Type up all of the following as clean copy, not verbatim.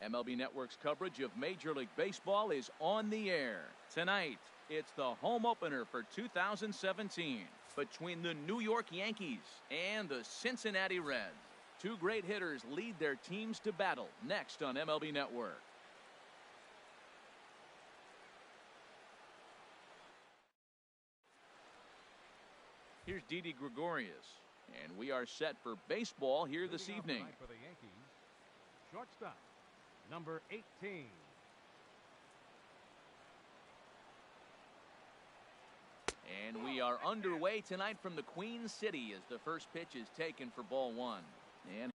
MLB Network's coverage of Major League Baseball is on the air. Tonight, it's the home opener for 2017 between the New York Yankees and the Cincinnati Reds. Two great hitters lead their teams to battle next on MLB Network. Here's Didi Gregorius, and we are set for baseball here this evening. For the Yankees, shortstop, number 18. And we are underway tonight from the Queen City as the first pitch is taken for ball one. And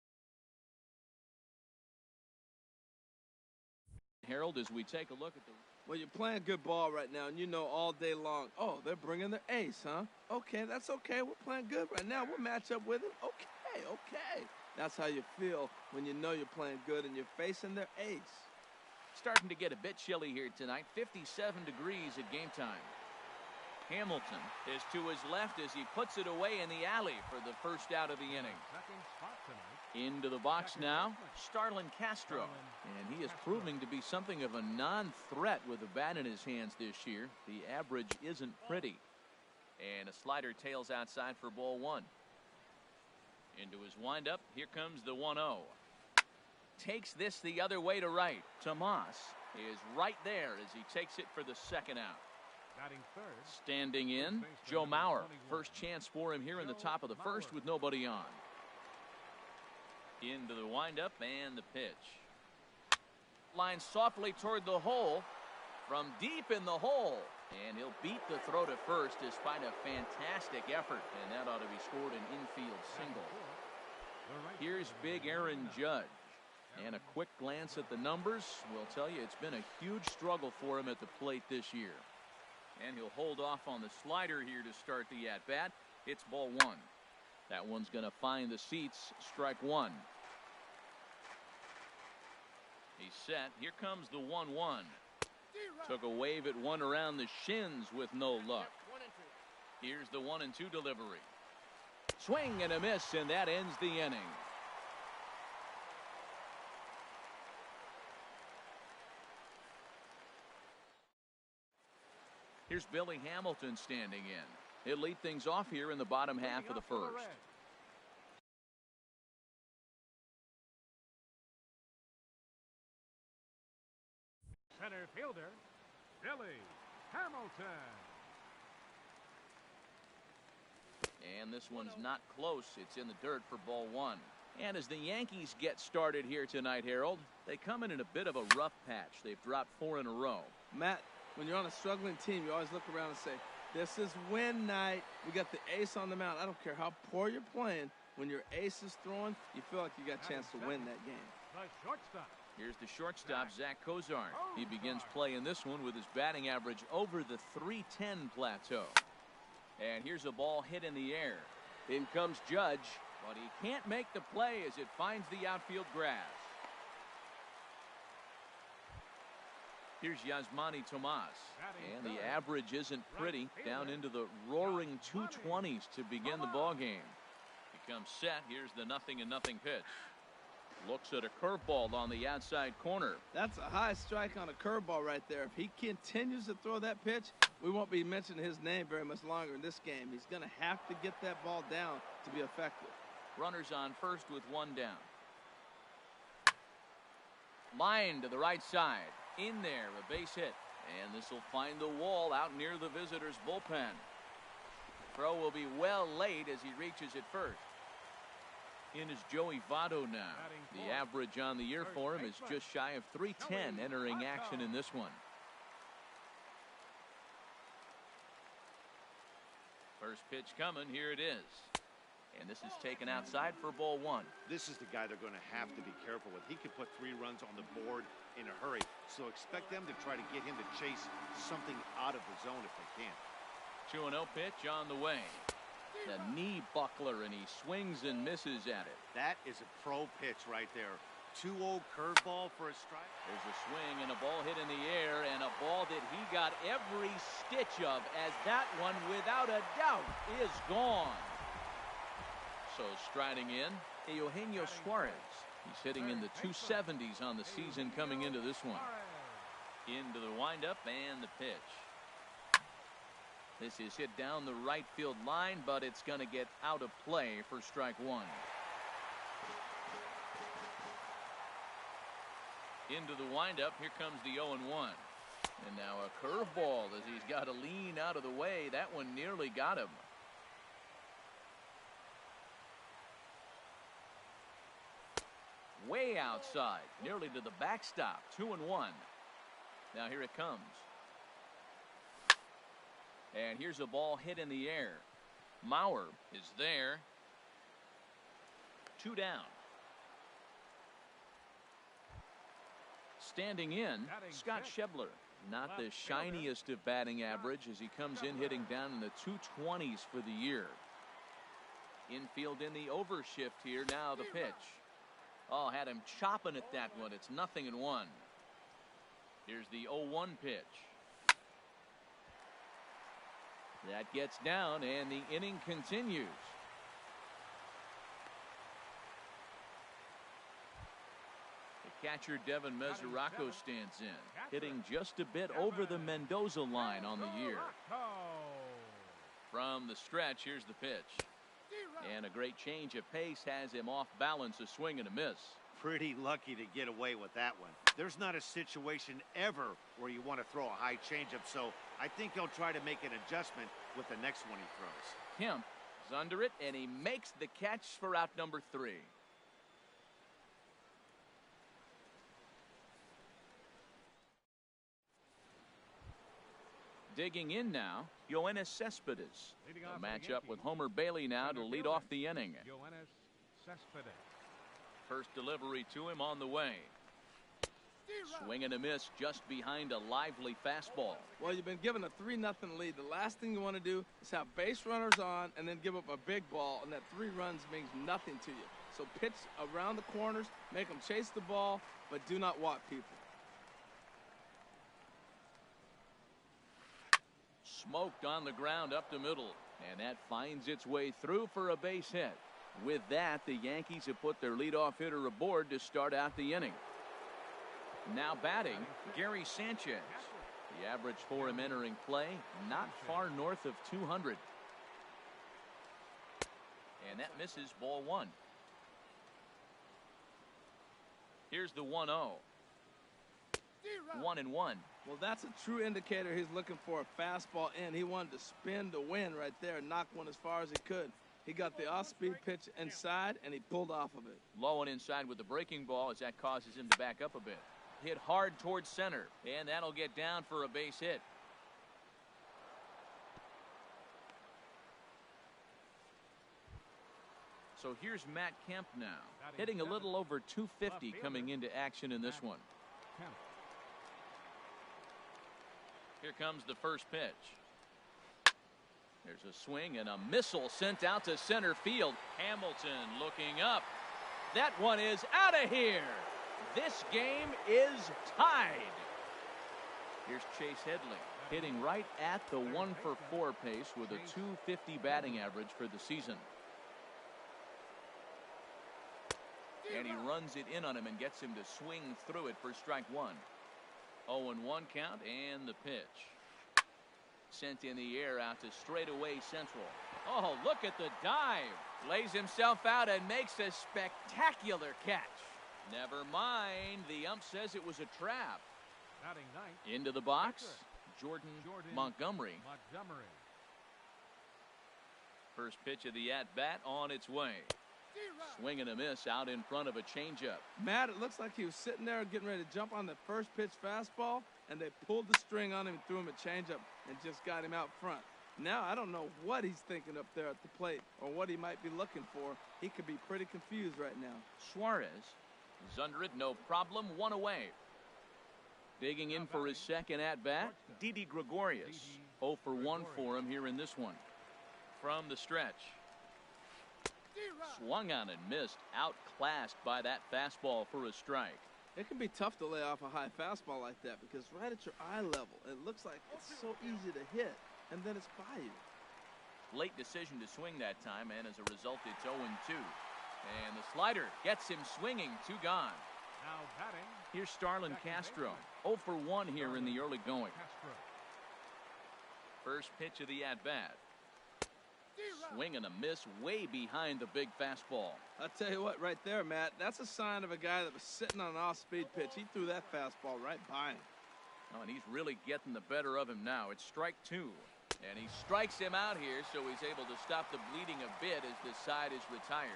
Harold, as we take a look at the... Well, you're playing good ball right now, and you know all day long, oh, they're bringing their ace, huh? Okay, that's okay. We're playing good right now. We'll match up with them. Okay. That's how you feel when you know you're playing good and you're facing their ace. Starting to get a bit chilly here tonight. 57 degrees at game time. Hamilton is to his left as he puts it away in the alley for the first out of the inning. Into the box now, Starlin Castro. And he is proving to be something of a non-threat with a bat in his hands this year. The average isn't pretty. And a slider tails outside for ball one. Into his windup, here comes the 1-0. Takes this the other way to right. Tomas is right there as he takes it for the second out. Standing in, Joe Mauer. First chance for him here in the top of the first with nobody on. Into the windup and the pitch. Line softly toward the hole. From deep in the hole. And he'll beat the throw to first despite a fantastic effort. And that ought to be scored an infield single. Here's big Aaron Judge. And a quick glance at the numbers will tell you it's been a huge struggle for him at the plate this year. And he'll hold off on the slider here to start the at-bat. It's ball one. That one's going to find the seats. Strike one. He's set. Here comes the 1-1. Took a wave at one around the shins with no luck. Here's the 1-2 delivery. Swing and a miss, and that ends the inning. Here's Billy Hamilton standing in. He'll lead things off here in the bottom half of the first. Center fielder, Billy Hamilton. And this one's not close. It's in the dirt for ball one. And as the Yankees get started here tonight, Harold, they come in a bit of a rough patch. They've dropped 4 in a row. Matt, when you're on a struggling team, you always look around and say, this is win night. We got the ace on the mound. I don't care how poor you're playing. When your ace is throwing, you feel like you got a chance to win that game. The shortstop. Here's the shortstop, Zach Cozart. He begins play in this one with his batting average over the .310 plateau. And here's a ball hit in the air. In comes Judge, but he can't make the play as it finds the outfield grass. Here's Yasmani Tomas, and the average isn't pretty, down into the roaring 220s to begin the ball game. He comes set. Here's the 0-0 pitch. Looks at a curveball on the outside corner. That's a high strike on a curveball right there. If he continues to throw that pitch, we won't be mentioning his name very much longer in this game. He's going to have to get that ball down to be effective. Runners on first with one down. Line to the right side. In there, a base hit. And this will find the wall out near the visitor's bullpen. Throw will be well late as he reaches it first. In is Joey Votto now. The average on the year for him is just shy of .310 entering action in this one. First pitch coming. Here it is. And this is taken outside for ball one. This is the guy they're going to have to be careful with. He could put 3 runs on the board in a hurry. So expect them to try to get him to chase something out of the zone if they can. 2-0 pitch on the way. The knee buckler, and he swings and misses at it. That is a pro pitch right there. 2-0 curveball for a strike. There's a swing and a ball hit in the air, and a ball that he got every stitch of, as that one, without a doubt, is gone. So striding in, Eugenio Suarez. He's hitting in the 270s on the season coming into this one. Into the windup and the pitch. This is hit down the right field line, but it's going to get out of play for strike one. Into the windup. Here comes the 0-1. And now a curveball as he's got to lean out of the way. That one nearly got him. Way outside, nearly to the backstop. 2-1. Now here it comes. And here's a ball hit in the air. Mauer is there. 2 down. Standing in, Scott Schebler. Not the shiniest of batting average as he comes in hitting down in the 220s for the year. Infield in the overshift here. Now the pitch. Oh, had him chopping at that one. It's 0-1. Here's the 0-1 pitch. That gets down, and the inning continues. The catcher, Devin Mesoraco, stands in, hitting just a bit over the Mendoza line on the year. From the stretch, here's the pitch. And a great change of pace has him off balance, a swing and a miss. Pretty lucky to get away with that one. There's not a situation ever where you want to throw a high changeup, so I think he'll try to make an adjustment with the next one he throws. Kemp is under it, and he makes the catch for out number 3. Digging in now, Yoenis Cespedes. A matchup with Homer Bailey now to lead off the inning. First delivery to him on the way. Swing and a miss just behind a lively fastball. Well, you've been given a 3-0 lead. The last thing you want to do is have base runners on and then give up a big ball, and that 3 runs means nothing to you. So pitch around the corners, make them chase the ball, but do not walk people. Smoked on the ground up the middle, and that finds its way through for a base hit. With that, the Yankees have put their leadoff hitter aboard to start out the inning. Now batting, Gary Sanchez. The average for him entering play, not far north of 200. And that misses, ball 1. Here's the 1-0. 1-1. Well, that's a true indicator he's looking for a fastball in. He wanted to spin to win right there and knock one as far as he could. He got the off-speed pitch inside, and he pulled off of it. Low and inside with the breaking ball as that causes him to back up a bit. Hit hard towards center, and that'll get down for a base hit. So here's Matt Kemp now, hitting a little over 250 coming into action in this one. Here comes the first pitch. There's a swing and a missile sent out to center field. Hamilton looking up. That one is out of here. This game is tied. Here's Chase Headley hitting right at the 1-for-4 pace with a 250 batting average for the season. And he runs it in on him and gets him to swing through it for strike 1. 0-1 count and the pitch. Sent in the air out to straightaway central. Oh, look at the dive. Lays himself out and makes a spectacular catch. Never mind. The ump says it was a trap. Into the box, Jordan Montgomery. First pitch of the at-bat on its way. Swing and a miss out in front of a changeup. Matt, it looks like he was sitting there getting ready to jump on the first pitch fastball, and they pulled the string on him and threw him a changeup and just got him out front. Now, I don't know what he's thinking up there at the plate or what he might be looking for. He could be pretty confused right now. Suarez is under it, no problem, 1 away. Digging in for his second at-bat, Didi Gregorius. 0-for-1 for him here in this one. From the stretch. Swung on and missed, outclassed by that fastball for a strike. It can be tough to lay off a high fastball like that because right at your eye level, it looks like it's so easy to hit, and then it's by you. Late decision to swing that time, and as a result, it's 0-2. And the slider gets him swinging. 2 gone. Now batting. Here's Starlin Second Castro. baseman. 0 for 1 here in the early going. Castro. First pitch of the at-bat. Swing and a miss way behind the big fastball. I'll tell you what, right there, Matt, that's a sign of a guy that was sitting on an off-speed pitch. He threw that fastball right by him. Oh, and he's really getting the better of him now. It's strike 2. And he strikes him out here, so he's able to stop the bleeding a bit as the side is retired.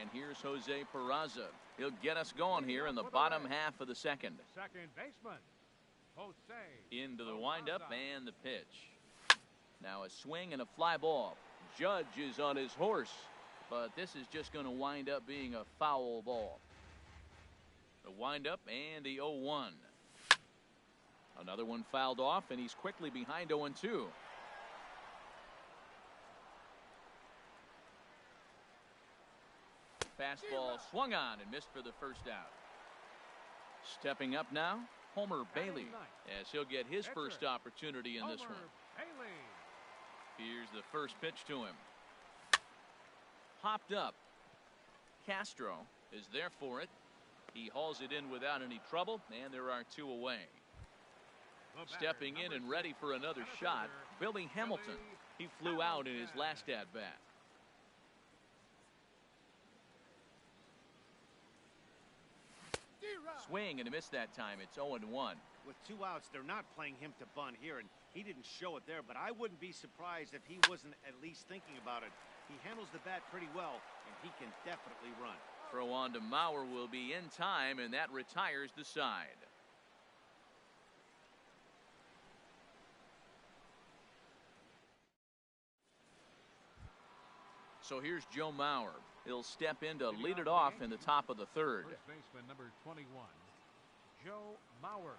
And here's Jose Peraza. He'll get us going here in the bottom half of the second. Second baseman. Jose. Into the windup and the pitch. Now a swing and a fly ball. Judge is on his horse, but this is just going to wind up being a foul ball. The windup and the 0-1. Another one fouled off, and he's quickly behind 0-2. Fastball swung on and missed for the first out. Stepping up now, Homer Bailey, as he'll get his first opportunity in this one. Bailey. Here's the first pitch to him. Popped up. Castro is there for it. He hauls it in without any trouble, and there are 2 away. Stepping in and ready for another shot, Billy Hamilton. He flew out in his last at-bat. Swing and a miss that time. It's 0-1. With 2 outs, they're not playing him to bunt here, and he didn't show it there, but I wouldn't be surprised if he wasn't at least thinking about it. He handles the bat pretty well, and he can definitely run. Throw on to Mauer will be in time, and that retires the side. So here's Joe Mauer. He'll step in to lead it off in the top of the third. First baseman number 21, Joe Mauer.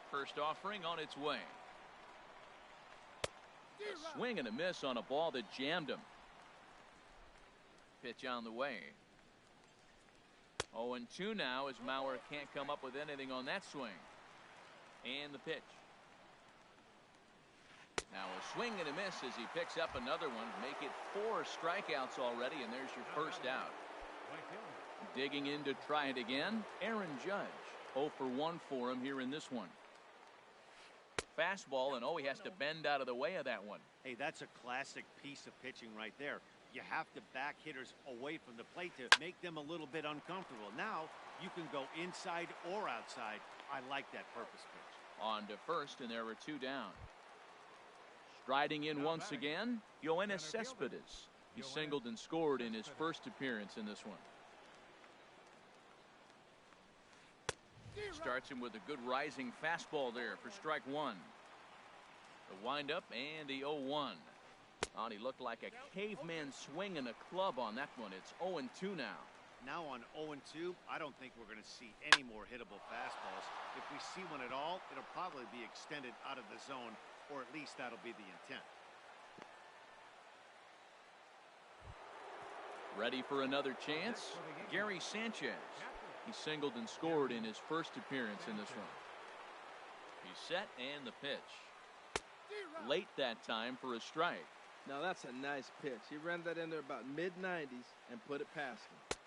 First offering on its way. A swing and a miss on a ball that jammed him. Pitch on the way. 0-2 now as Mauer can't come up with anything on that swing. And the pitch. Now a swing and a miss as he picks up another one. Make it 4 strikeouts already, and there's your first out. Digging in to try it again, Aaron Judge. 0 for 1 for him here in this one. Fastball, and he has to bend out of the way of that one. Hey, that's a classic piece of pitching right there. You have to back hitters away from the plate to make them a little bit uncomfortable. Now you can go inside or outside. I like that purpose pitch. On to first, and there were 2 down. Striding in once again, Yoenis Cespedes. He singled and scored in his first appearance in this one. Starts him with a good rising fastball there for strike 1. The windup and the 0-1. He looked like a caveman swinging a club on that one. It's 0-2 now. Now on 0-2, I don't think we're going to see any more hittable fastballs. If we see one at all, it'll probably be extended out of the zone, or at least that'll be the intent. Ready for another chance? Gary Sanchez. He singled and scored in his first appearance in this one. He's set and the pitch. Late that time for a strike. Now that's a nice pitch. He ran that in there about mid-90s and put it past him.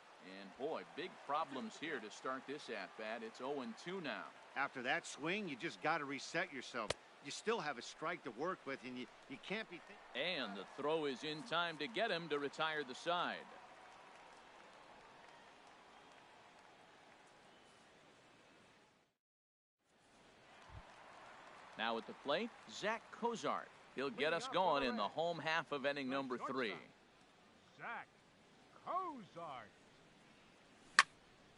And boy, big problems here to start this at-bat. It's 0-2 now. After that swing, you just got to reset yourself. You still have a strike to work with, and you can't be... And the throw is in time to get him to retire the side. Now at the plate, Zach Cozart. He'll get us going in the home half of inning number 3. Zach Cozart.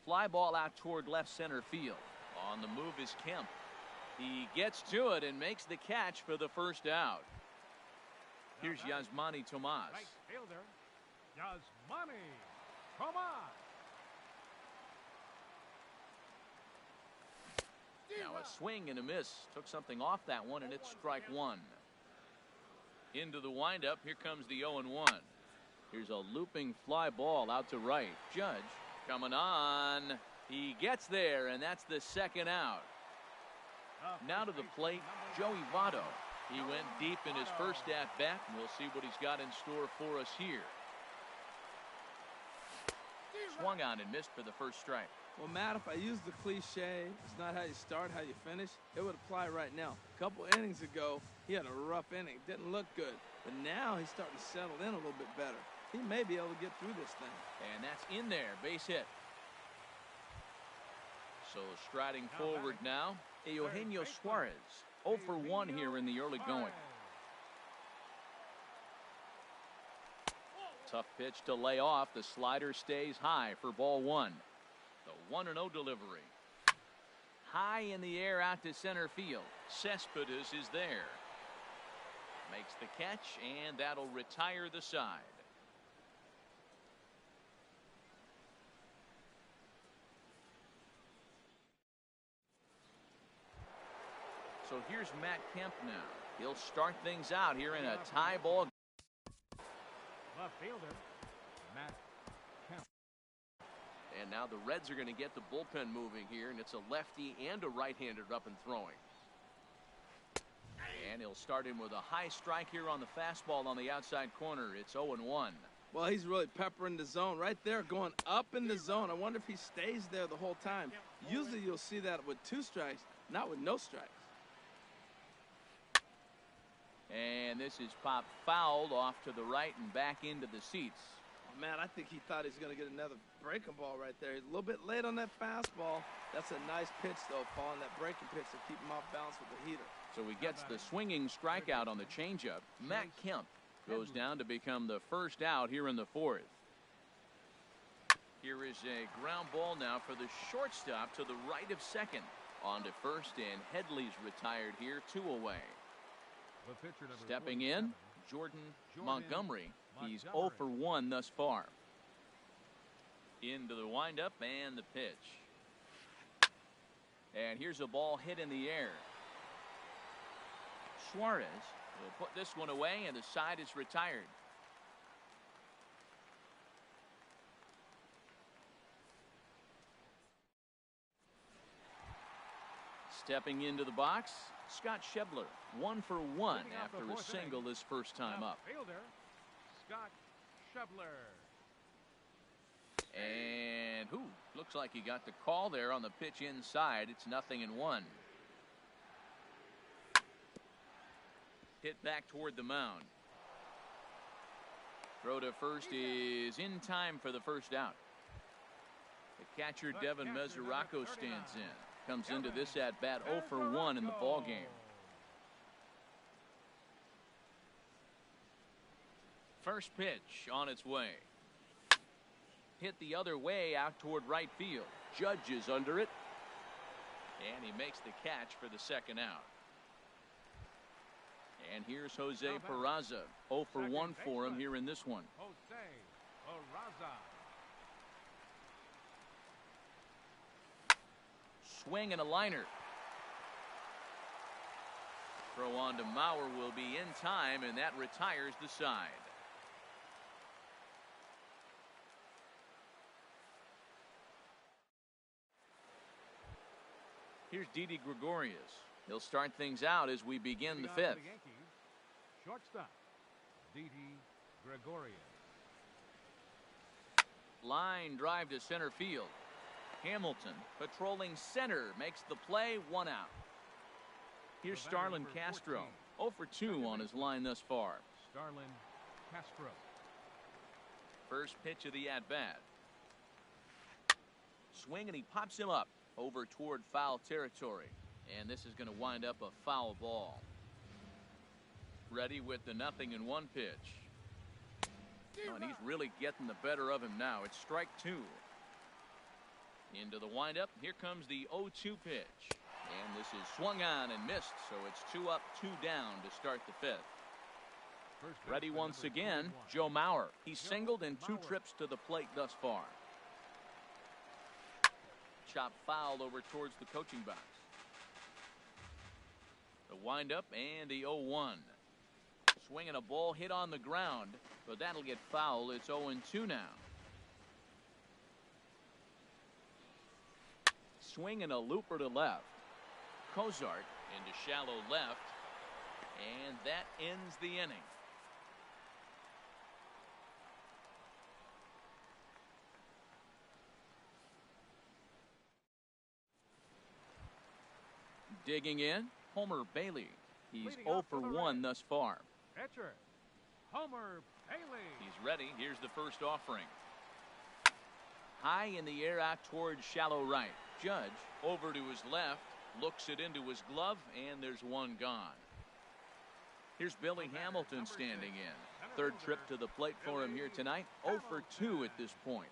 Fly ball out toward left center field. On the move is Kemp. He gets to it and makes the catch for the first out. Here's Yasmani Tomas. Right fielder, Yasmani Tomas. Now a swing and a miss. Took something off that one, and it's strike 1. Into the windup. Here comes the 0-1. Here's a looping fly ball out to right. Judge coming on. He gets there, and that's the second out. Now to the plate, Joey Votto. He went deep in his first at-bat, and we'll see what he's got in store for us here. Swung on and missed for the first strike. Well, Matt, if I use the cliche, it's not how you start, how you finish, it would apply right now. A couple innings ago, he had a rough inning. Didn't look good. But now he's starting to settle in a little bit better. He may be able to get through this thing. And that's in there. Base hit. So striding forward now, Eugenio Suarez. 0 for 1 here in the early going. Tough pitch to lay off. The slider stays high for ball one. The 1-0 delivery. High in the air out to center field. Cespedes is there. Makes the catch, and that'll retire the side. So here's Matt Kemp now. He'll start things out here in a tie ball game. Left fielder, Matt Kemp. And now the Reds are going to get the bullpen moving here, and it's a lefty and a right-hander up and throwing. And he'll start him with a high strike here on the fastball on the outside corner. It's 0-1. Well, he's really peppering the zone right there, going up in the zone. I wonder if he stays there the whole time. Usually you'll see that with 2 strikes, not with no strikes. And this is popped fouled off to the right and back into the seats. Oh, man, I think he thought he was going to get another breaking ball right there. He's a little bit late on that fastball. That's a nice pitch, though, Paul, and that breaking pitch to keep him off balance with the heater. So he gets the swinging strikeout on the changeup. Matt Kemp goes down to become the first out here in the 4th. Here is a ground ball now for the shortstop to the right of second. On to first, and Headley's retired here, 2 away. Stepping in, Jordan Montgomery. He's 0 for 1 thus far. Into the windup and the pitch. And here's a ball hit in the air. Suarez will put this one away, and the side is retired. Stepping into the box, Scott Schebler, 1 for 1 after a single his first time up. Fielder, Scott Schebler. And looks like he got the call there on the pitch inside. It's 0-1. Hit back toward the mound. Throw to first is in time for the first out. The catcher Devin Mesoraco stands in. Comes into this at bat 0 for 1 in the ball game. First pitch on its way. Hit the other way out toward right field. Judge is under it. And he makes the catch for the second out. And here's Jose Peraza. 0 for 1 for him here in this one. Jose Peraza. Swing and a liner. Throw on to Mauer will be in time, and that retires the side. Here's Didi Gregorius. He'll start things out as we begin the 5th. Shortstop, Didi Gregorius. Line drive to center field. Hamilton patrolling center makes the play, 1 out. Here's Starlin Castro, 0 for 2 on his line thus far. Starlin Castro. First pitch of the at-bat. Swing, and he pops him up over toward foul territory. And this is going to wind up a foul ball. Ready with the 0-1 pitch. Oh, and he's really getting the better of him now. It's strike 2. Into the windup. Here comes the 0-2 pitch. And this is swung on and missed. So it's 2 up, 2 down to start the 5th. Ready once again, Joe Mauer. He's singled in 2 trips to the plate thus far. Chop foul over towards the coaching box. The windup and the 0-1. Swinging a ball hit on the ground, but that'll get foul. It's 0-2 now. Swinging a looper to left. Cozart into shallow left. And that ends the inning. Digging in, Homer Bailey. He's 0 for 1 thus far. Pitcher, Homer Bailey. He's ready. Here's the first offering. High in the air out towards shallow right. Judge over to his left, looks it into his glove, and there's one gone. Here's Billy Hamilton standing in. Third trip to the plate for him here tonight. 0 for 2 at this point.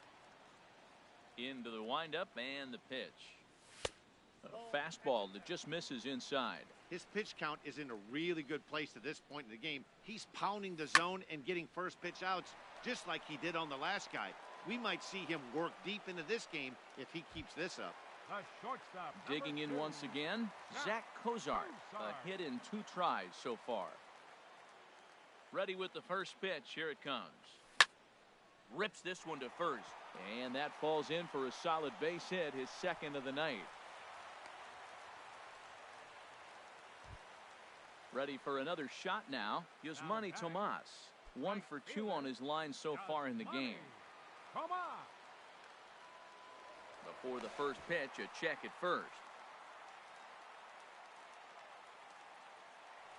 Into the windup and the pitch. A fastball that just misses inside. His pitch count is in a really good place at this point in the game. He's pounding the zone and getting first pitch outs just like he did on the last guy. We might see him work deep into this game if he keeps this up. The shortstop. Digging in once again, Zach Cozart. A hit in 2 tries so far. Ready with the first pitch. Here it comes. Rips this one to first. And that falls in for a solid base hit, his second of the night. Ready for another shot now. Yasmani Tomas. 1 for 2 on his line so far in the game. Before the first pitch, a check at first.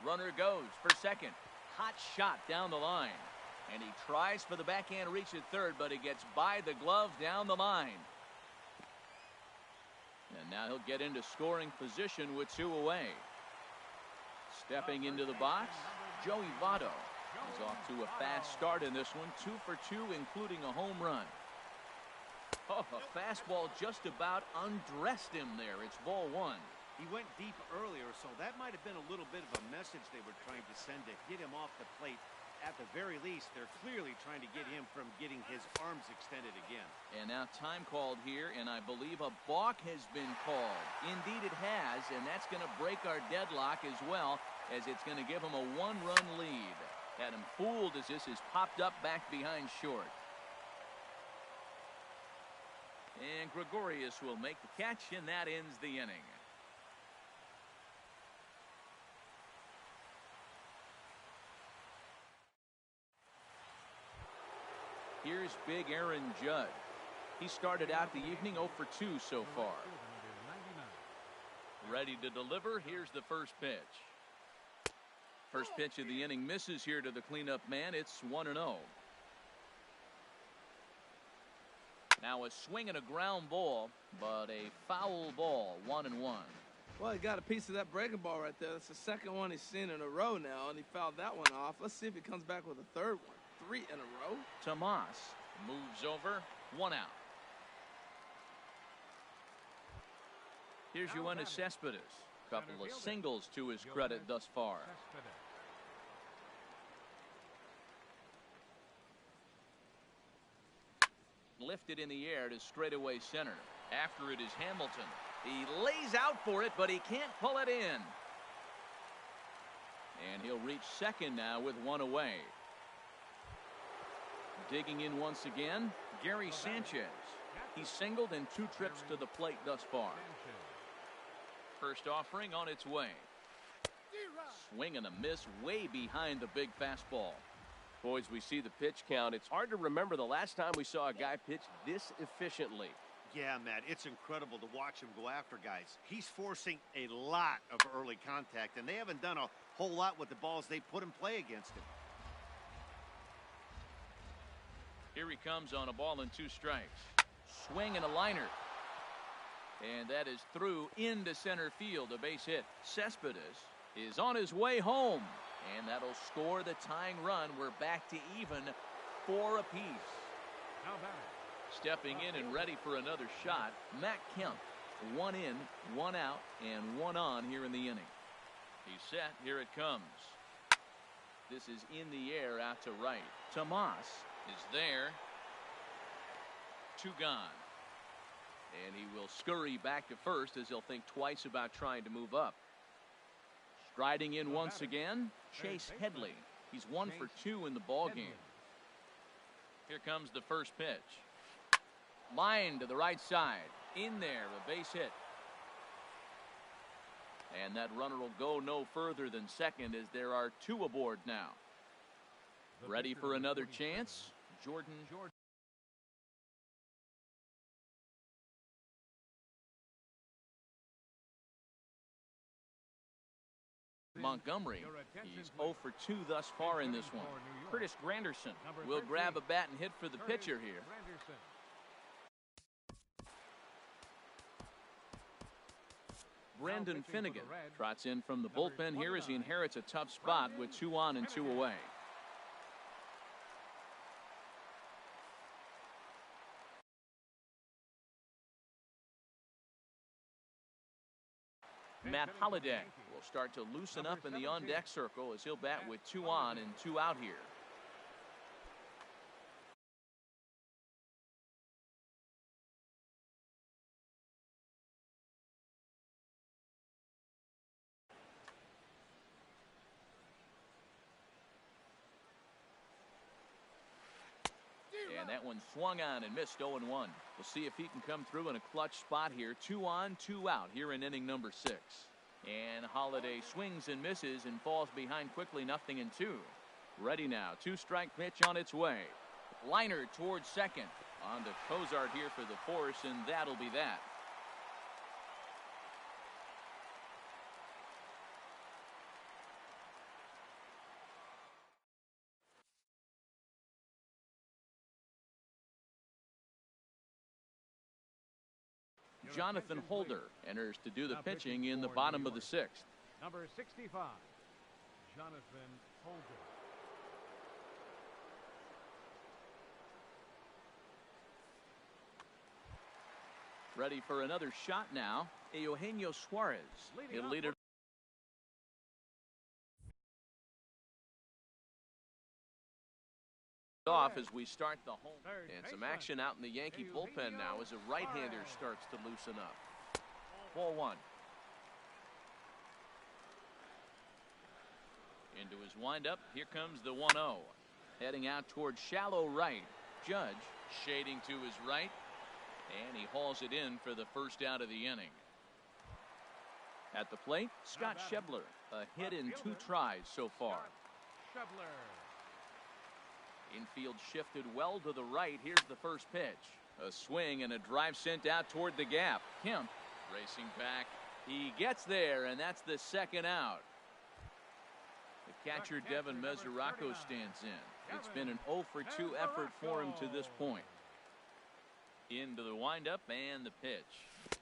Runner goes for second. Hot shot down the line. And he tries for the backhand reach at third, but he gets by the glove down the line. And now he'll get into scoring position with 2 away. Stepping into the box, Joey Votto. He's off to a fast start in this one. 2 for 2, including a home run. Oh, a fastball just about undressed him there. It's ball 1. He went deep earlier, so that might have been a little bit of a message they were trying to send to get him off the plate. At the very least, they're clearly trying to get him from getting his arms extended again. And now time called here, and I believe a balk has been called. Indeed it has, and that's going to break our deadlock as well, as it's going to give him a 1-run lead. Had him fooled as this is popped up back behind short. And Gregorius will make the catch, and that ends the inning. Here's big Aaron Judge. He started out the evening 0 for 2 so far. Ready to deliver. Here's the first pitch. First pitch of the inning misses here to the cleanup man. It's 1-0. Now a swing and a ground ball, but a foul ball. 1-1. Well, he got a piece of that breaking ball right there. That's the second one he's seen in a row now, and he fouled that one off. Let's see if he comes back with a third one. 3 in a row. Tomas moves over. 1 out. Here's Yoenis Cespedes. Couple of singles to his credit thus far. Lifted in the air to straightaway center. After it is Hamilton. He lays out for it, but he can't pull it in. And he'll reach second now with 1 away. Digging in once again, Gary Sanchez. He's singled in 2 trips to the plate thus far. First offering on its way. Swing and a miss way behind the big fastball. Boys, we see the pitch count. It's hard to remember the last time we saw a guy pitch this efficiently. Yeah, Matt, it's incredible to watch him go after guys. He's forcing a lot of early contact, and they haven't done a whole lot with the balls they put in play against him. Here he comes on a ball and 2 strikes. Swing and a liner. And that is through into center field, a base hit. Cespedes is on his way home. And that'll score the tying run. We're back to even 4 apiece. Stepping in and ready for another shot, Matt Kemp. 1 in, 1 out, and 1 on here in the inning. He's set. Here it comes. This is in the air out to right. Tomas is there. 2 gone. And he will scurry back to first as he'll think twice about trying to move up. Striding in once again, Chase Headley. He's 1 for 2 in the ball game. Here comes the first pitch. Line to the right side. In there, a base hit. And that runner will go no further than second as there are 2 aboard now. Ready for another chance? Jordan. Montgomery, he's 0 for 2 thus far in this one. Curtis Granderson will grab a bat and hit for the pitcher here. Brandon Finnegan trots in from the bullpen here as he inherits a tough spot with 2 on and 2 away. Matt Holliday will start to loosen up in the on-deck circle as he'll bat with 2 on and 2 out here. And that one swung on and missed 0-1. We'll see if he can come through in a clutch spot here. 2 on, 2 out here in inning number 6. And Holliday swings and misses and falls behind quickly, 0-2. Ready now. 2-strike pitch on its way. Liner towards second. On to Cozart here for the force, and that'll be that. Jonathan Holder enters to do the pitching in the bottom of the 6th. Number 65, Jonathan Holder. Ready for another shot now. Eugenio Suarez. He'll lead it off as we start the home. And some action out in the Yankee bullpen now as a right-hander starts to loosen up. Ball 1. Into his windup. Here comes the 1-0. Heading out toward shallow right. Judge shading to his right. And he hauls it in for the first out of the inning. At the plate, Scott Schebler. A hit in 2 tries so far. Schebler. Infield shifted well to the right. Here's the first pitch. A swing and a drive sent out toward the gap. Kemp racing back. He gets there, and that's the 2nd out. The catcher, Devin Mesoraco, stands in. It's been an 0 for 2 effort for him to this point. Into the windup and the pitch.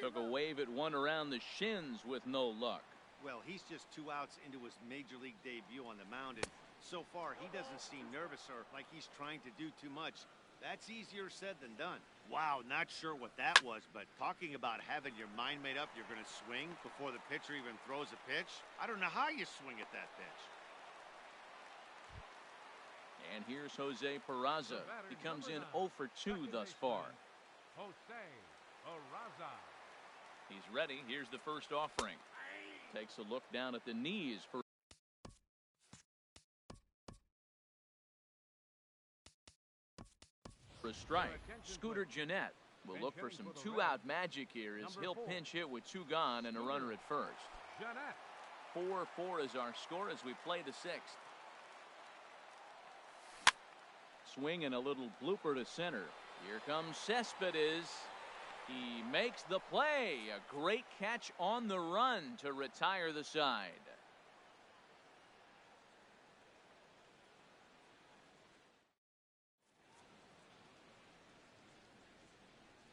Took a wave at one around the shins with no luck. Well, he's just 2 outs into his major league debut on the mound, and so far he doesn't seem nervous or like he's trying to do too much. That's easier said than done. Wow, not sure what that was, but talking about having your mind made up you're going to swing before the pitcher even throws a pitch. I don't know how you swing at that pitch. And here's Jose Peraza. He comes in 0 for 2 thus far. Jose Peraza. He's ready. Here's the first offering. Takes a look down at the knees for a strike. Scooter Gennett will look for some 2-out magic here as he'll pinch hit with 2 gone and a runner at first. 4-4 is our score as we play the 6th. Swing and a little blooper to center. Here comes Cespedes. He makes the play. A great catch on the run to retire the side.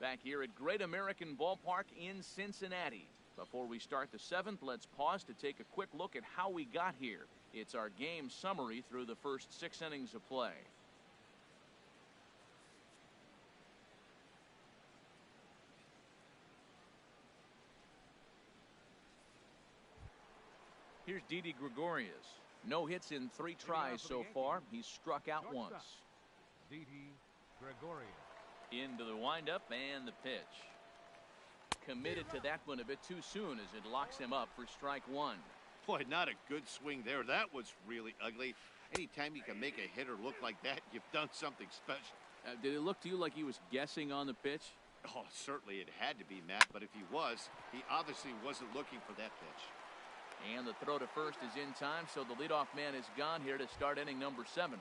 Back here at Great American Ballpark in Cincinnati. Before we start the 7th, let's pause to take a quick look at how we got here. It's our game summary through the first 6 innings of play. Here's Didi Gregorius. No hits in 3 tries so far. He's struck out once. Didi Gregorius. Into the windup and the pitch. Committed to that one a bit too soon as it locks him up for strike 1. Boy, not a good swing there. That was really ugly. Anytime you can make a hitter look like that, you've done something special. Did it look to you like he was guessing on the pitch? Oh, certainly it had to be, Matt, but if he was, he obviously wasn't looking for that pitch. And the throw to first is in time, so the leadoff man is gone here to start inning number 7.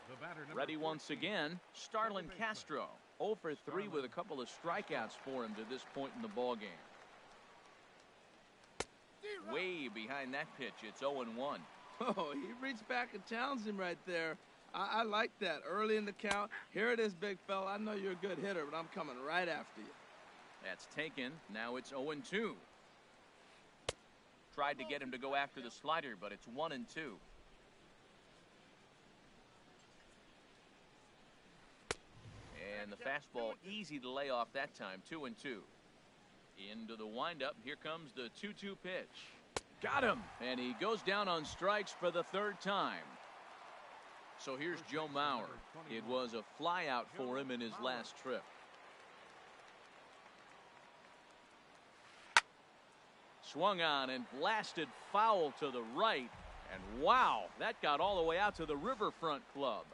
The batter, number Ready once 14, again, Starlin Castro. 0 for 3 with a couple of strikeouts for him to this point in the ball game. Way behind that pitch, it's 0-1. Oh, he reached back and challenged him right there. I like that. Early in the count. Here it is, big fella. I know you're a good hitter, but I'm coming right after you. That's taken. Now it's 0-2. Tried to get him to go after the slider, but it's 1-2. And the fastball easy to lay off that time, 2-2. Into the windup. Here comes the 2-2 pitch. Got him. And he goes down on strikes for the 3rd time. So here's Joe Mauer. It was a flyout for him in his last trip. Swung on and blasted foul to the right. And wow, that got all the way out to the Riverfront Club.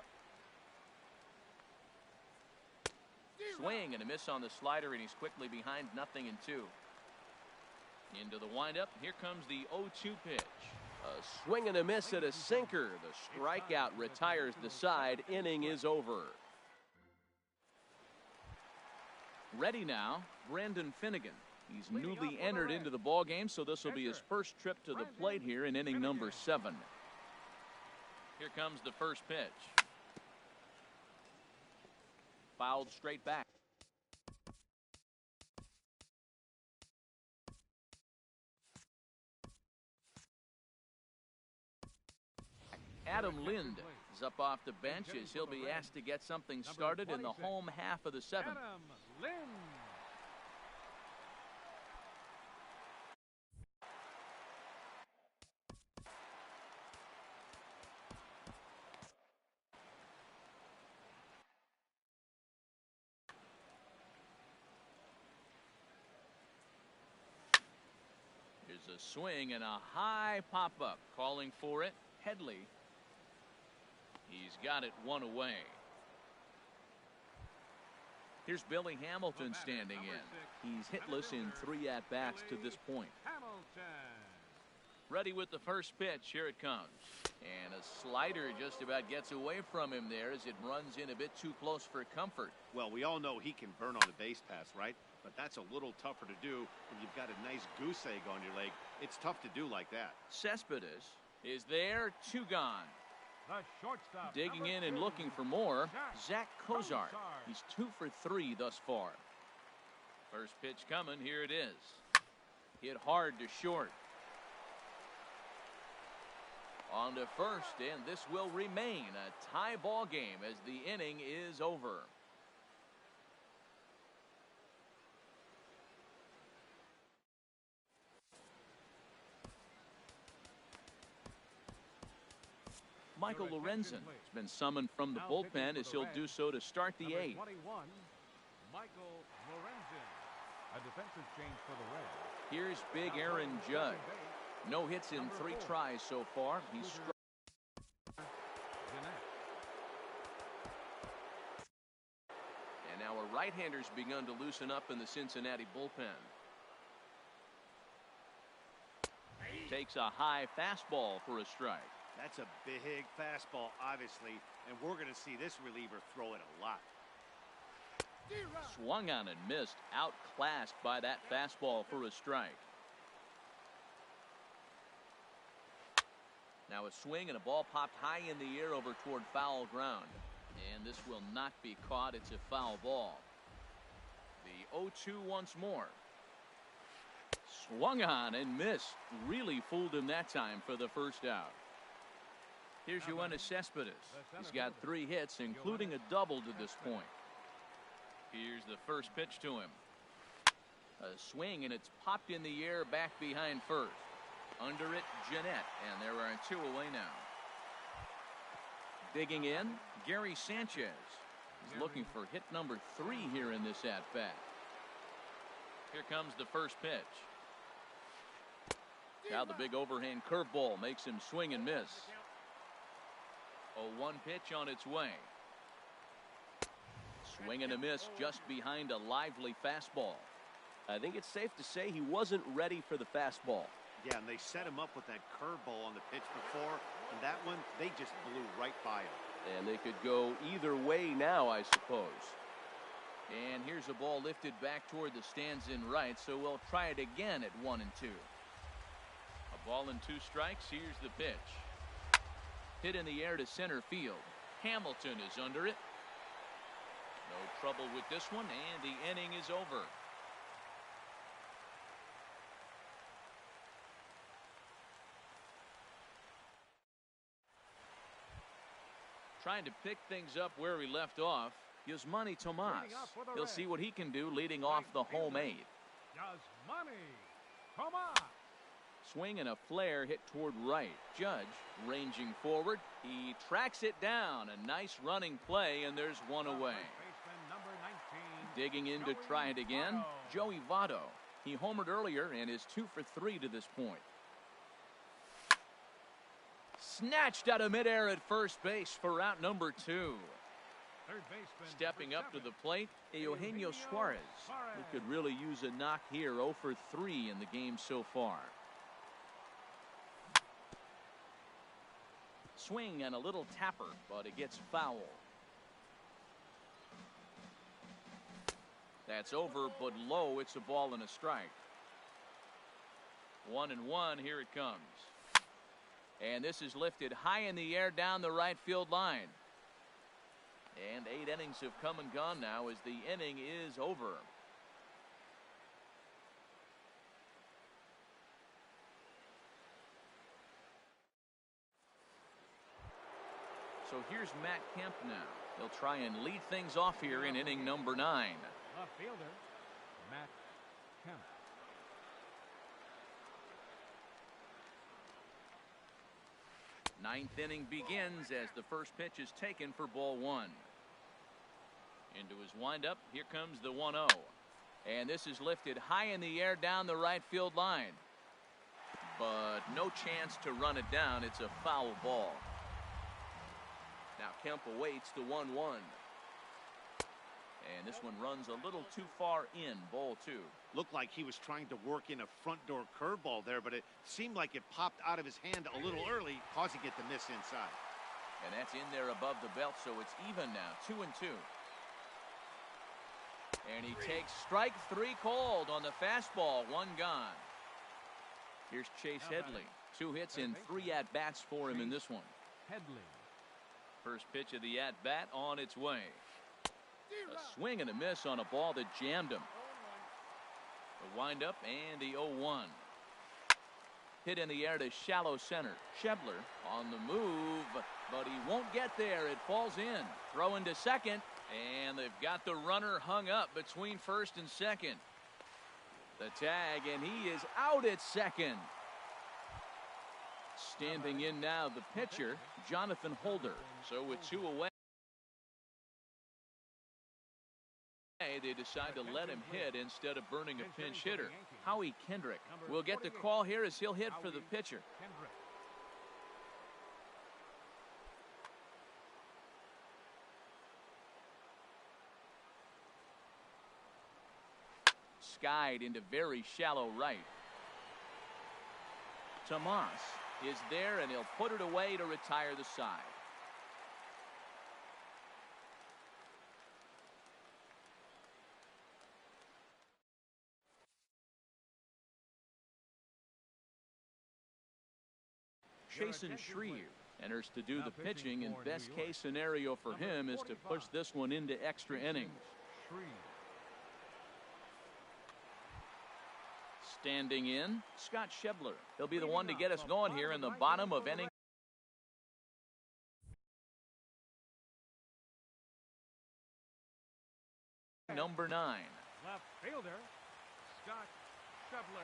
Swing and a miss on the slider, and he's quickly behind 0-2. Into the windup. Here comes the 0-2 pitch. A swing and a miss at a sinker. The strikeout retires the side. Inning is over. Ready now, Brandon Finnegan. He's newly entered into the ball game, so this will be his first trip to the plate here in inning number 7. Here comes the first pitch. Fouled straight back. Adam Lind is up off the bench as he'll be asked to get something started in the home half of the 7th. Adam Lind. Here's a swing and a high pop-up. Calling for it, Headley. He's got it 1 away. Here's Billy Hamilton standing in. He's hitless in 3 at-bats to this point. Ready with the first pitch. Here it comes. And a slider just about gets away from him there as it runs in a bit too close for comfort. Well, we all know he can burn on a base pass, right? But that's a little tougher to do when you've got a nice goose egg on your leg. It's tough to do like that. Cespedes is there. 2 gone. The shortstop, Digging in number and 2, looking for more, Zach Cozart. Cozart. He's 2 for 3 thus far. First pitch coming. Here it is. Hit hard to short. On to first, and this will remain a tie ball game as the inning is over. Michael Lorenzen has been summoned from the bullpen as he'll do so to start the 8th. 21, Michael Lorenzen. A defensive change for the Reds. Here's big Aaron Judge. No hits in 3 tries so far. He's struck. And now a right-hander's begun to loosen up in the Cincinnati bullpen. Takes a high fastball for a strike. That's a big fastball, obviously, and we're going to see this reliever throw it a lot. Swung on and missed, outclassed by that fastball for a strike. Now a swing and a ball popped high in the air over toward foul ground. And this will not be caught. It's a foul ball. The 0-2 once more. Swung on and missed. Really fooled him that time for the first out. Here's Yoenis Cespedes. He's got 3 hits, including a double to this point. Here's the first pitch to him. A swing, and it's popped in the air back behind first. Under it, Jeanette, and there are 2 away now. Digging in, Gary Sanchez. He's looking for hit number 3 here in this at-bat. Here comes the first pitch. Now the big overhand curveball makes him swing and miss. A 1 pitch on its way. Swing and a miss just behind a lively fastball. I think it's safe to say he wasn't ready for the fastball. Yeah, and they set him up with that curveball on the pitch before, and that one, they just blew right by him. And they could go either way now, I suppose. And here's a ball lifted back toward the stands in right, so we'll try it again at 1-2. A ball and 2 strikes. Here's the pitch. Hit in the air to center field. Hamilton is under it. No trouble with this one, and the inning is over. Trying to pick things up where he left off. Yasmani Tomas. He'll see what he can do leading off the home 8. Yasmani Tomas. Swing and a flare hit toward right. Judge ranging forward. He tracks it down. A nice running play, and there's one away. Digging in to try it again, Joey Votto. He homered earlier and is 2 for 3 to this point. Snatched out of midair at first base for out number 2. Stepping up to the plate, Eugenio Suarez. He could really use a knock here. 0 for 3 in the game so far. Swing and a little tapper, but it gets foul. That's over, but low. It's a ball and a strike. 1-1. Here it comes. And this is lifted high in the air down the right field line. And 8 innings have come and gone now as the inning is over. So here's Matt Kemp now. He'll try and lead things off here in inning number 9. Left fielder, Matt Kemp. Ninth inning begins as the first pitch is taken for ball 1. Into his windup. Here comes the 1-0. And this is lifted high in the air down the right field line. But no chance to run it down. It's a foul ball. Now Kemp awaits the 1-1. And this one runs a little too far in. Ball 2. Looked like he was trying to work in a front door curveball there, but it seemed like it popped out of his hand a little early, causing it to miss inside. And that's in there above the belt, so it's even now. 2-2. And he takes strike 3 called on the fastball. 1 gone. Here's Chase Headley. 2 hits and 3 at-bats for him in this one. Headley. First pitch of the at-bat on its way. A swing and a miss on a ball that jammed him. The windup and the 0-1. Hit in the air to shallow center. Schebler on the move, but he won't get there. It falls in. Throw into second, and they've got the runner hung up between first and second. The tag, and he is out at second. Standing in now, the pitcher, Jonathan Holder. So with 2 away, they decide to let him hit instead of burning a pinch hitter. Howie Kendrick will get the call here as he'll hit for the pitcher. Skied into very shallow right. Tomas is there, and he'll put it away to retire the side. Jason Schreier enters to do the pitching, and best case scenario for him is to push this one into extra innings. Standing in, Scott Schebler. He'll be the one to get us going here in the bottom of inning number 9. Left fielder, Scott Schebler.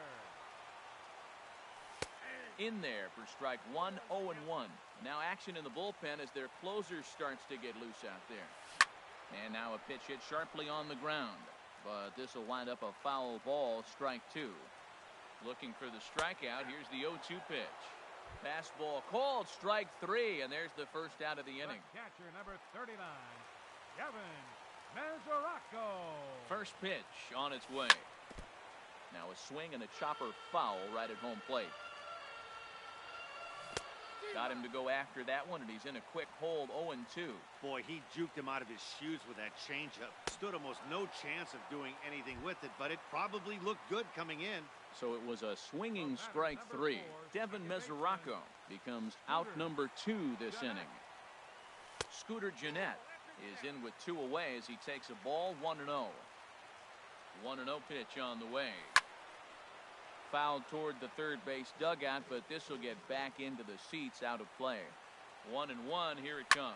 In there for strike 1, 0-1. Now action in the bullpen as their closer starts to get loose out there. And now a pitch hit sharply on the ground. But this will wind up a foul ball, strike 2. Looking for the strikeout. Here's the 0-2 pitch. Fastball called, strike 3, and there's the first out of the inning. Catcher number 39, Gavin Mesoraco. First pitch on its way. Now a swing and a chopper foul right at home plate. Got him to go after that one, and he's in a quick hold, 0-2. Boy, he juked him out of his shoes with that changeup. Stood almost no chance of doing anything with it, but it probably looked good coming in. So it was a swinging strike 3. Devin Mesoraco becomes out number 2 this inning. Scooter Gennett is in with 2 away as he takes a ball, 1-0. 1-0 pitch on the way. Fouled toward the third base dugout, but this will get back into the seats, out of play. 1-1, here it comes.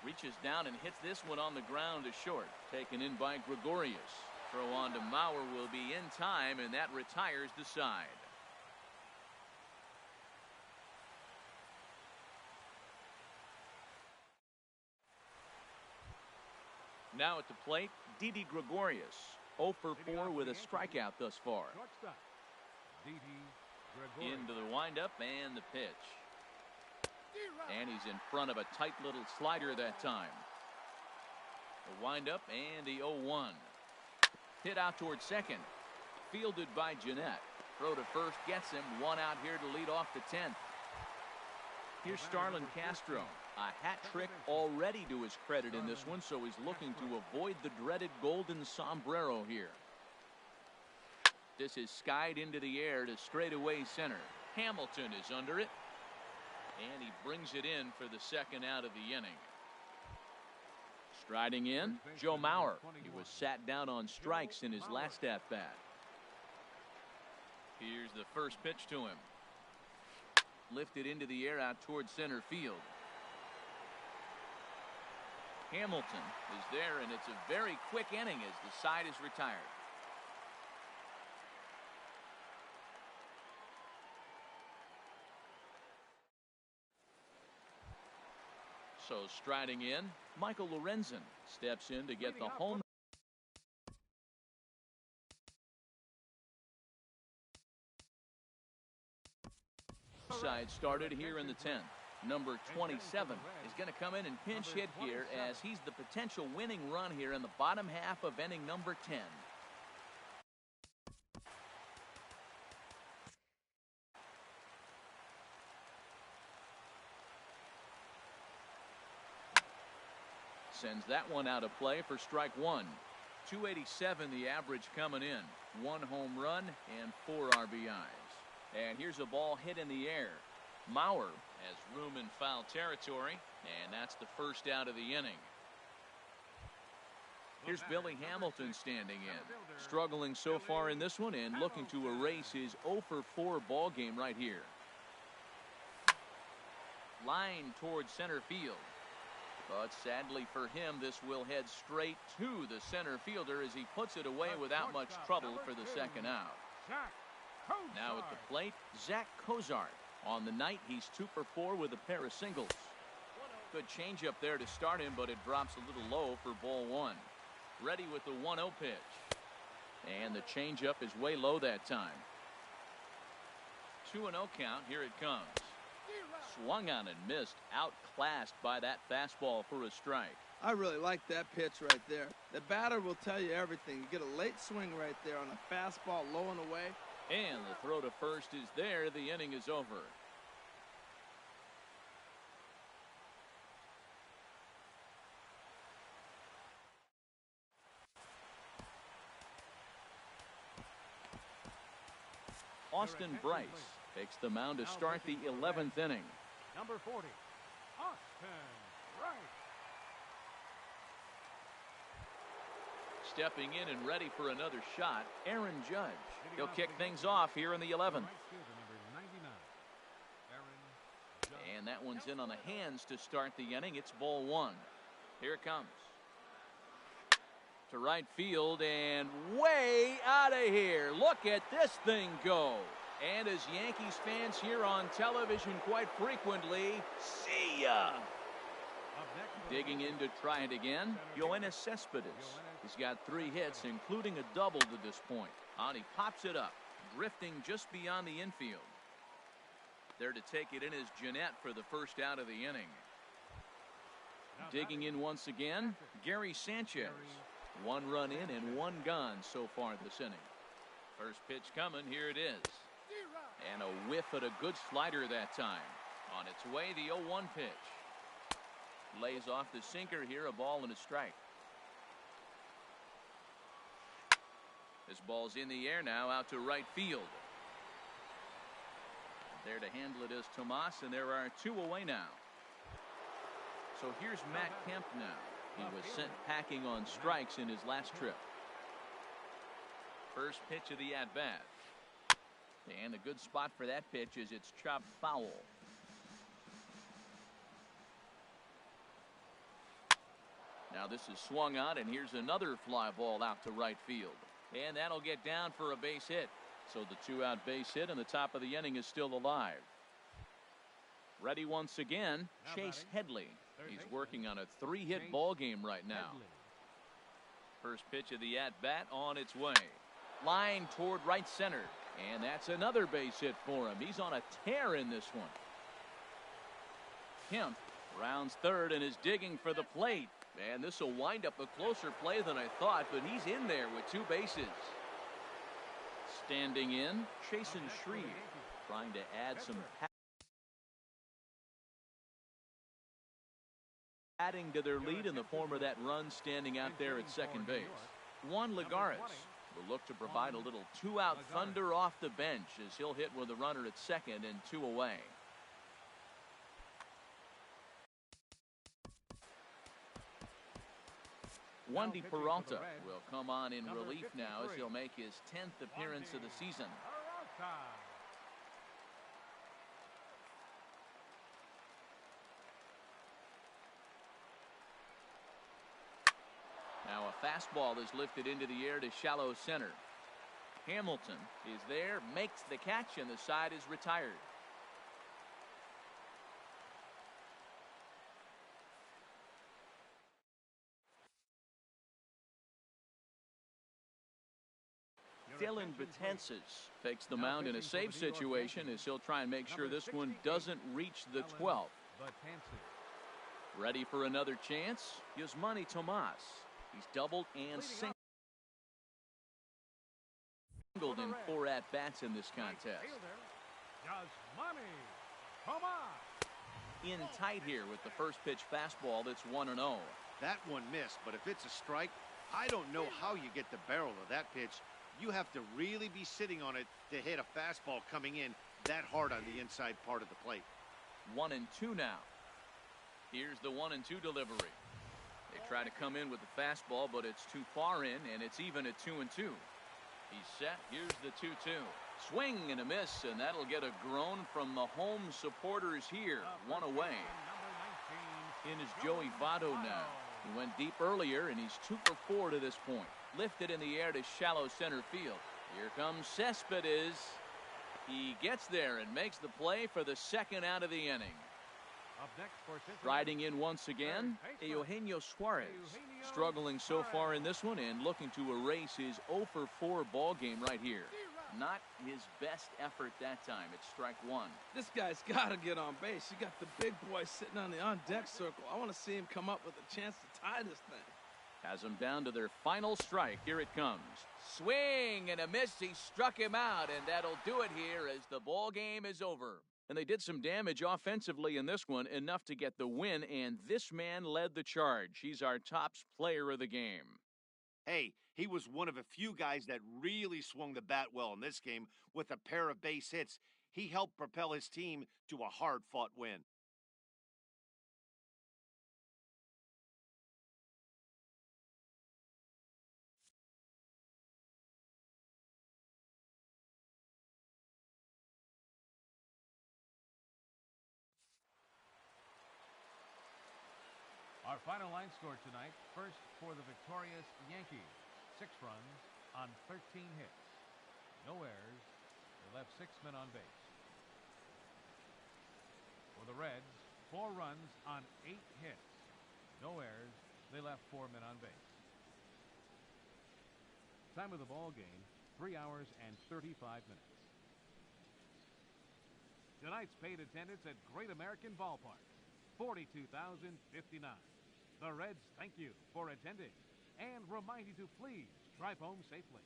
Reaches down and hits this one on the ground to short. Taken in by Gregorius. Throw on to Mauer will be in time, and that retires the side. Now at the plate, Didi Gregorius. 0 for 4 with a strikeout thus far. Shortstop, Didi Gregorius. Into the windup and the pitch. And he's in front of a tight little slider that time. The windup and the 0-1. Hit out towards second. Fielded by Gennett. Throw to first gets him. 1 out here to lead off the 10th. Here's Starlin Castro. A hat trick already to his credit in this one, so he's looking to avoid the dreaded golden sombrero here. This is skied into the air to straightaway center. Hamilton is under it. And he brings it in for the second out of the inning. Striding in, Joe Mauer. He was sat down on strikes in his last at-bat. Here's the first pitch to him. Lifted into the air out towards center field. Hamilton is there, and it's a very quick inning as the side is retired. So striding in, Michael Lorenzen steps in to get the home. Side started here in the 10th. Number 27 is going to come in and pinch hit here as he's the potential winning run here in the bottom half of inning number 10. Sends that one out of play for strike 1. 287 the average coming in. 1 home run and 4 RBIs. And here's a ball hit in the air. Mauer has room in foul territory, and that's the first out of the inning. Here's Billy Hamilton standing in. Struggling so far in this one and looking to erase his 0 for 4 ball game right here. Line towards center field. But sadly for him, this will head straight to the center fielder as he puts it away without much trouble for the second out. Now at the plate, Zach Cozart. On the night, he's 2 for 4 with a pair of singles. Good changeup there to start him, but it drops a little low for ball 1. Ready with the 1-0 pitch. And the changeup is way low that time. 2-0 count. Here it comes. Swung on and missed. Outclassed by that fastball for a strike. I really like that pitch right there. The batter will tell you everything. You get a late swing right there on a fastball low and away. And the throw to first is there. The inning is over. Austin Bryce takes the mound to start the 11th inning. Number 40, Austin Bryce. Stepping in and ready for another shot, Aaron Judge. He'll kick things off here in the 11th. And that one's in on the hands to start the inning. It's ball 1. Here it comes. To right field and way out of here. Look at this thing go. And as Yankees fans here on television quite frequently, see ya. Digging in to try it again, Yoenis Cespedes. He's got 3 hits, including a double to this point. And he pops it up, drifting just beyond the infield. There to take it in is Gennett for the first out of the inning. Digging in once again, Gary Sanchez. 1 run in and 1 gone so far this inning. First pitch coming. Here it is. And a whiff at a good slider that time. On its way, the 0-1 pitch. Lays off the sinker here, a ball and a strike. This ball's in the air now, out to right field. There to handle it is Tomas, and there are 2 away now. So here's Matt Kemp now. He was sent packing on strikes in his last trip. First pitch of the at-bat. And a good spot for that pitch is it's chopped foul. Now this is swung on, and here's another fly ball out to right field. And that'll get down for a base hit. So the 2-out base hit, and the top of the inning is still alive. Ready once again, Chase Headley. He's working on a 3-hit ball game right now. First pitch of the at-bat on its way. Line toward right center. And that's another base hit for him. He's on a tear in this one. Kemp rounds third and is digging for the plate. And this will wind up a closer play than I thought, but he's in there with 2 bases. Standing in, Chasen Shreve, trying to add some adding to their lead in the form of that run standing out there at second base. Juan Lagares will look to provide a little 2-out thunder off the bench as he'll hit with a runner at second and 2 away. Wandy Peralta will come on in relief now as he'll make his 10th appearance of the season. Now a fastball is lifted into the air to shallow center. Hamilton is there, makes the catch, and the side is retired. Dylan Betances takes the mound in a save situation as he'll try and make sure this one doesn't reach the 12th. Ready for another chance? Yasmani Tomas. He's doubled and singled in 4 at-bats in this contest. In tight here with the first pitch fastball that's 1-0. That one missed, but if it's a strike, I don't know how you get the barrel of that pitch. You have to really be sitting on it to hit a fastball coming in that hard on the inside part of the plate. 1-2 now. Here's the 1-2 delivery. They try to come in with the fastball, but it's too far in, and it's even at 2-2. He's set. Here's the 2-2. Swing and a miss, and that'll get a groan from the home supporters here. 1 away. In is Joey Votto now. He went deep earlier, and he's 2 for 4 to this point. Lifted in the air to shallow center field. Here comes Cespedes. He gets there and makes the play for the 2nd out of the inning. Riding in once again, Eugenio Suarez. Struggling so far in this one and looking to erase his 0 for 4 ball game right here. Not his best effort that time. It's strike 1. This guy's got to get on base. You got the big boy sitting on the on-deck circle. I want to see him come up with a chance to tie this thing. Has them down to their final strike. Here it comes. Swing and a miss. He struck him out, and that'll do it here as the ball game is over. And they did some damage offensively in this one, enough to get the win, and this man led the charge. He's our top player of the game. Hey, he was one of a few guys that really swung the bat well in this game with a pair of base hits. He helped propel his team to a hard-fought win. Our final line score tonight, first for the victorious Yankees, 6 runs on 13 hits. No errors. They left 6 men on base. For the Reds, 4 runs on 8 hits. No errors. They left 4 men on base. Time of the ball game, 3 hours and 35 minutes. Tonight's paid attendance at Great American Ballpark, 42,059. The Reds thank you for attending and remind you to please drive home safely.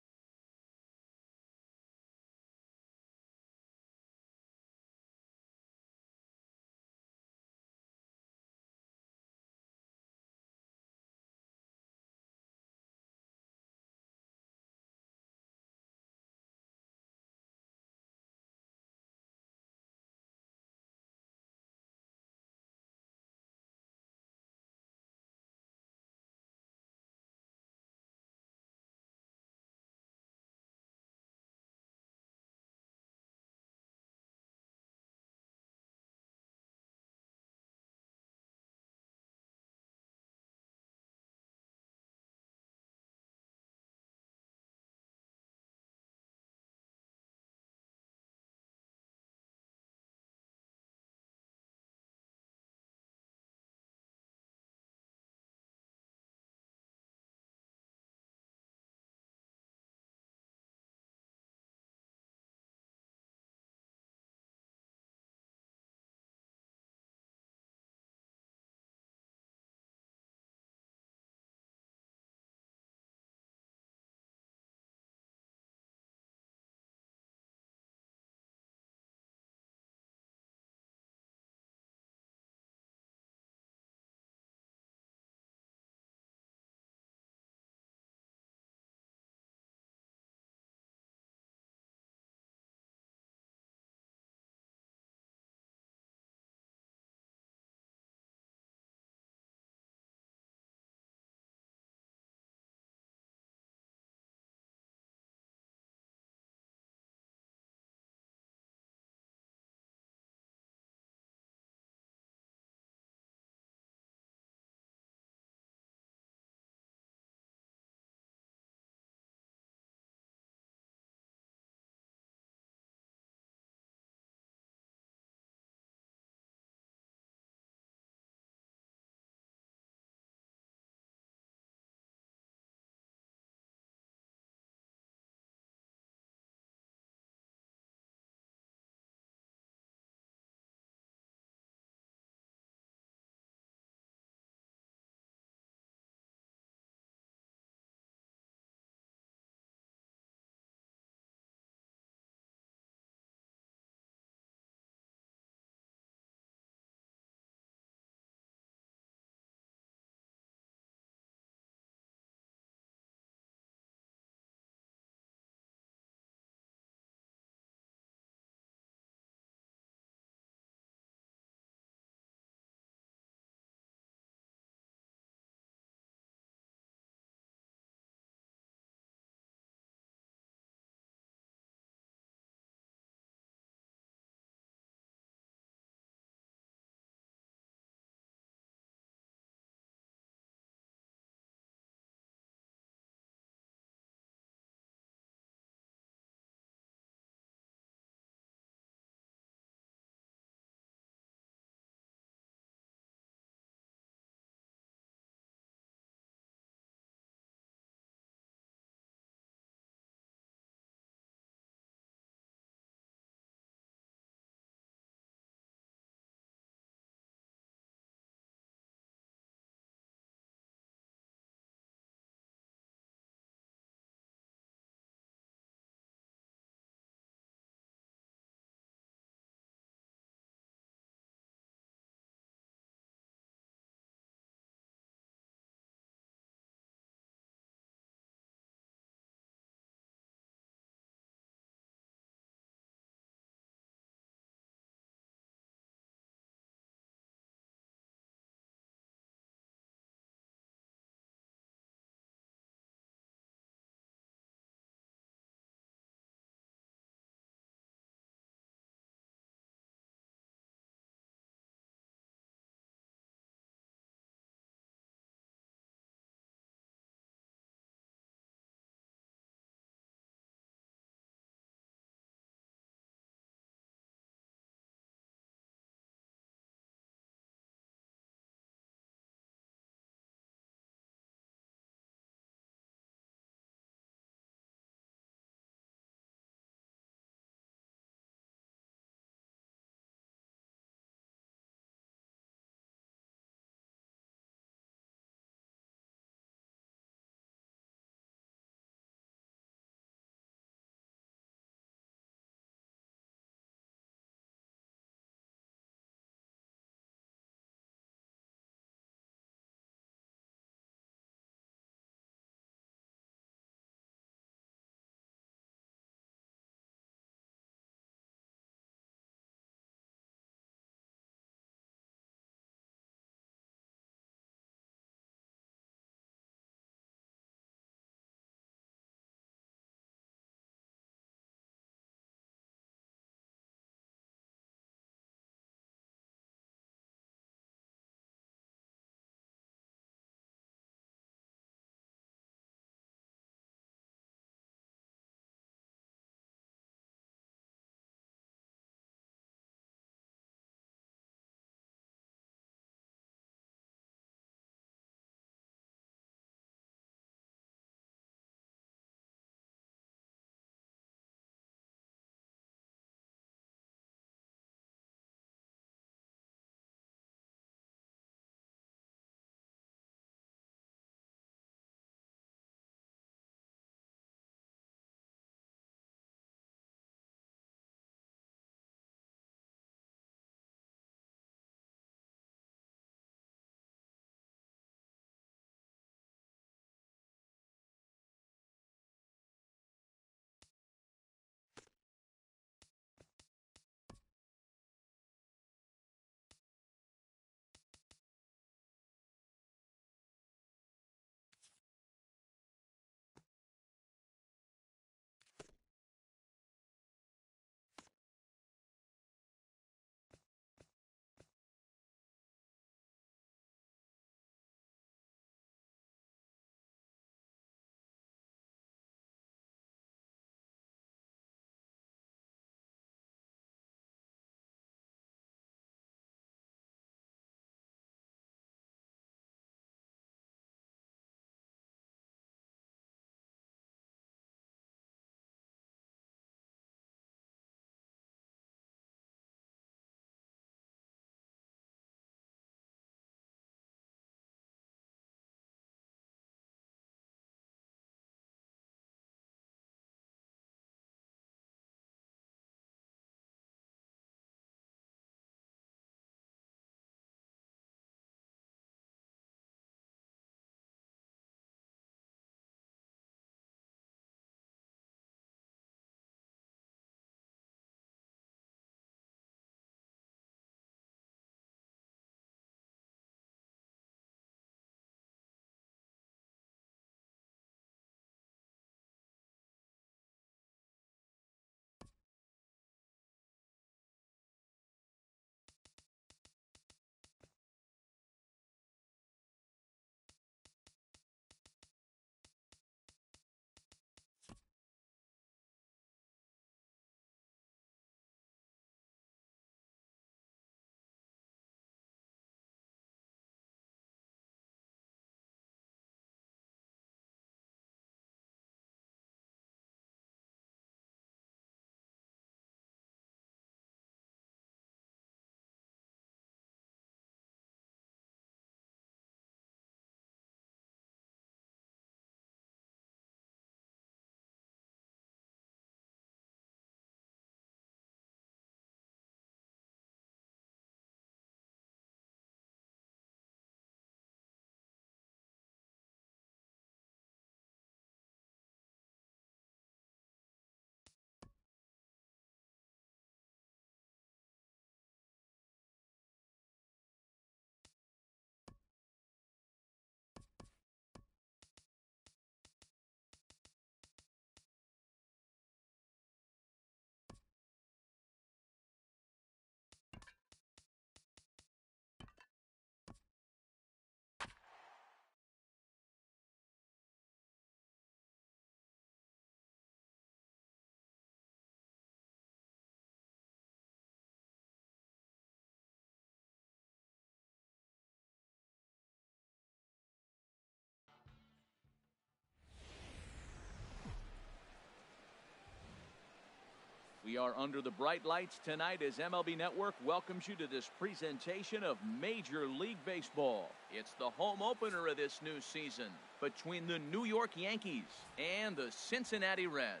We are under the bright lights tonight as MLB Network welcomes you to this presentation of Major League Baseball. It's the home opener of this new season between the New York Yankees and the Cincinnati Reds.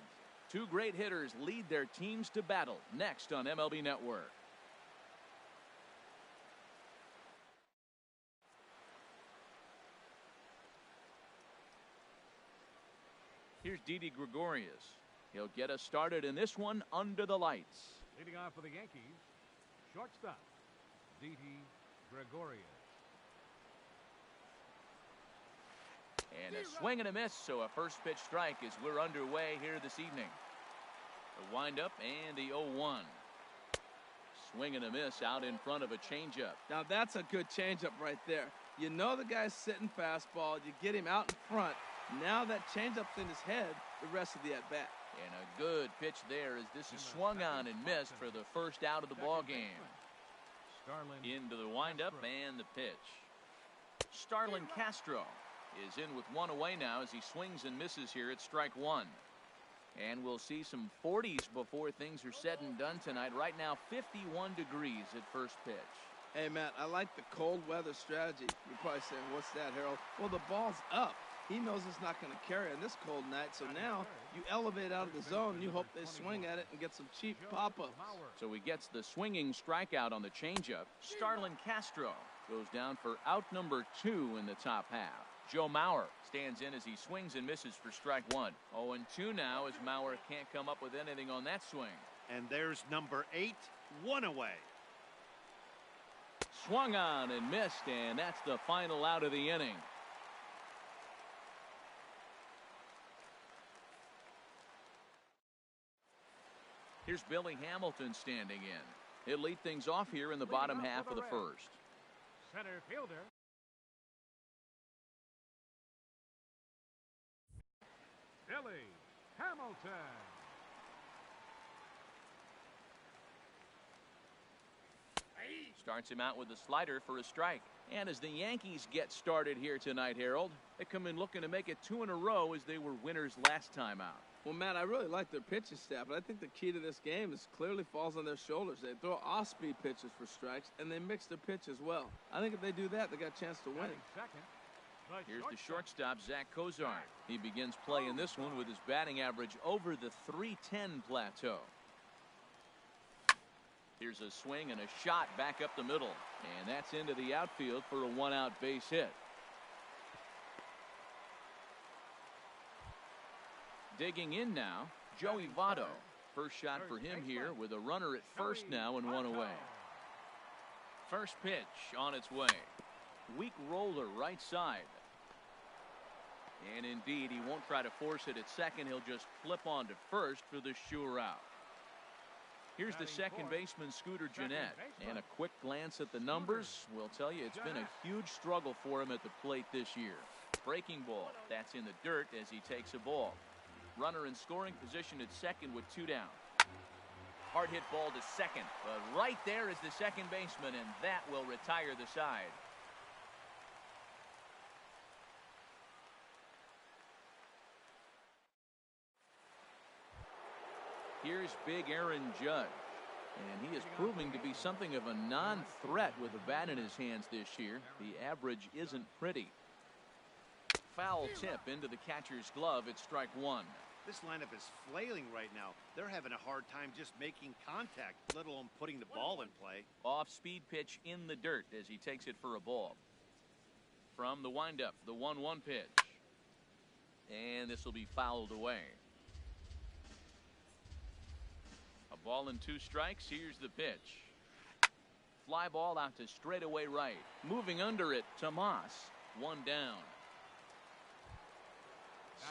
Two great hitters lead their teams to battle next on MLB Network. Here's Didi Gregorius. He'll get us started in this one under the lights. Leading off for the Yankees, shortstop, Didi Gregorius. And a swing and a miss, so a first pitch strike as we're underway here this evening. The windup and the 0-1. Swing and a miss out in front of a changeup. Now that's a good changeup right there. You know the guy's sitting fastball. You get him out in front. Now that changeup's in his head the rest of the at-bat. And a good pitch there as this is swung on and missed for the first out of the ball game. Into the windup and the pitch. Starlin Castro is in with one away now as he swings and misses here at strike one. And we'll see some 40s before things are said and done tonight. Right now 51 degrees at first pitch. Hey, Matt, I like the cold weather strategy. You're probably saying, what's that, Harold? Well, the ball's up. He knows it's not going to carry on this cold night, so now you elevate out of the zone, and you hope they swing at it and get some cheap pop-ups. So he gets the swinging strikeout on the changeup. Starlin Castro goes down for out number 2 in the top half. Joe Mauer stands in as he swings and misses for strike one. 0-2 now as Mauer can't come up with anything on that swing. And there's number 8, 1 away. Swung on and missed, and that's the final out of the inning. Here's Billy Hamilton standing in. He'll lead things off here in the bottom half of the first. Center fielder, Billy Hamilton. Starts him out with a slider for a strike. And as the Yankees get started here tonight, Harold, they come in looking to make it 2 in a row as they were winners last time out. Well, Matt, I really like their pitching staff, but I think the key to this game is clearly falls on their shoulders. They throw off-speed pitches for strikes, and they mix their pitch as well. I think if they do that, they got a chance to win. Here's the shortstop, Zach Kozar. He begins play in this one with his batting average over the .310 plateau. Here's a swing and a shot back up the middle, and that's into the outfield for a 1-out base hit. Digging in now, Joey Votto. First shot for him here with a runner at first now and 1 away. First pitch on its way. Weak roller right side. And indeed, he won't try to force it at second. He'll just flip on to first for the sure out. Here's the second baseman, Scooter Gennett. And a quick glance at the numbers will tell you it's been a huge struggle for him at the plate this year. Breaking ball. That's in the dirt as he takes a ball. Runner in scoring position at second with 2 down. Hard hit ball to second. But right there is the second baseman, and that will retire the side. Here's big Aaron Judge. And he is proving to be something of a non-threat with a bat in his hands this year. The average isn't pretty. Foul tip into the catcher's glove at strike one. This lineup is flailing right now. They're having a hard time just making contact, let alone putting the ball in play. Off-speed pitch in the dirt as he takes it for a ball. From the windup, the 1-1 pitch. And this will be fouled away. A ball and 2 strikes. Here's the pitch. Fly ball out to straightaway right. Moving under it, Tomas. 1 down.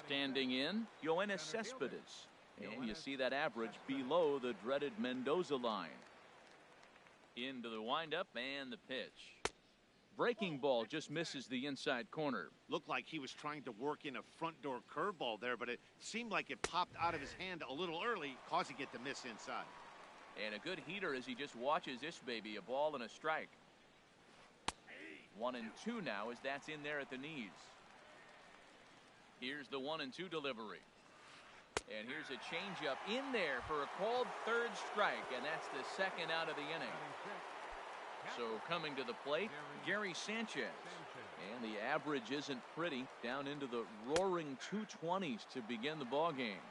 Standing in, Yoenis Cespedes. And you see that average below the dreaded Mendoza line. Into the windup and the pitch. Breaking ball just misses the inside corner. Looked like he was trying to work in a front door curveball there, but it seemed like it popped out of his hand a little early, causing it to miss inside. And a good heater as he just watches this baby, a ball and a strike. 1-2 now as that's in there at the knees. Here's the 1-2 delivery. And here's a changeup in there for a called third strike, and that's the second out of the inning. So coming to the plate, Gary Sanchez. And the average isn't pretty, down into the roaring 220s to begin the ball game.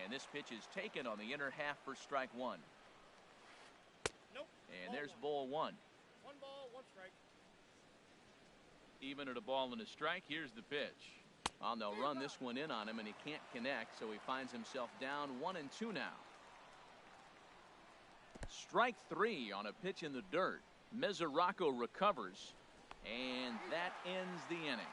And this pitch is taken on the inner half for strike one. Nope. And there's ball one. 1 ball, 1 strike. Even at a ball and a strike, here's the pitch. Well, they'll run this one in on him, and he can't connect, so he finds himself down 1-2 now. Strike three on a pitch in the dirt. Mesoraco recovers, and that ends the inning.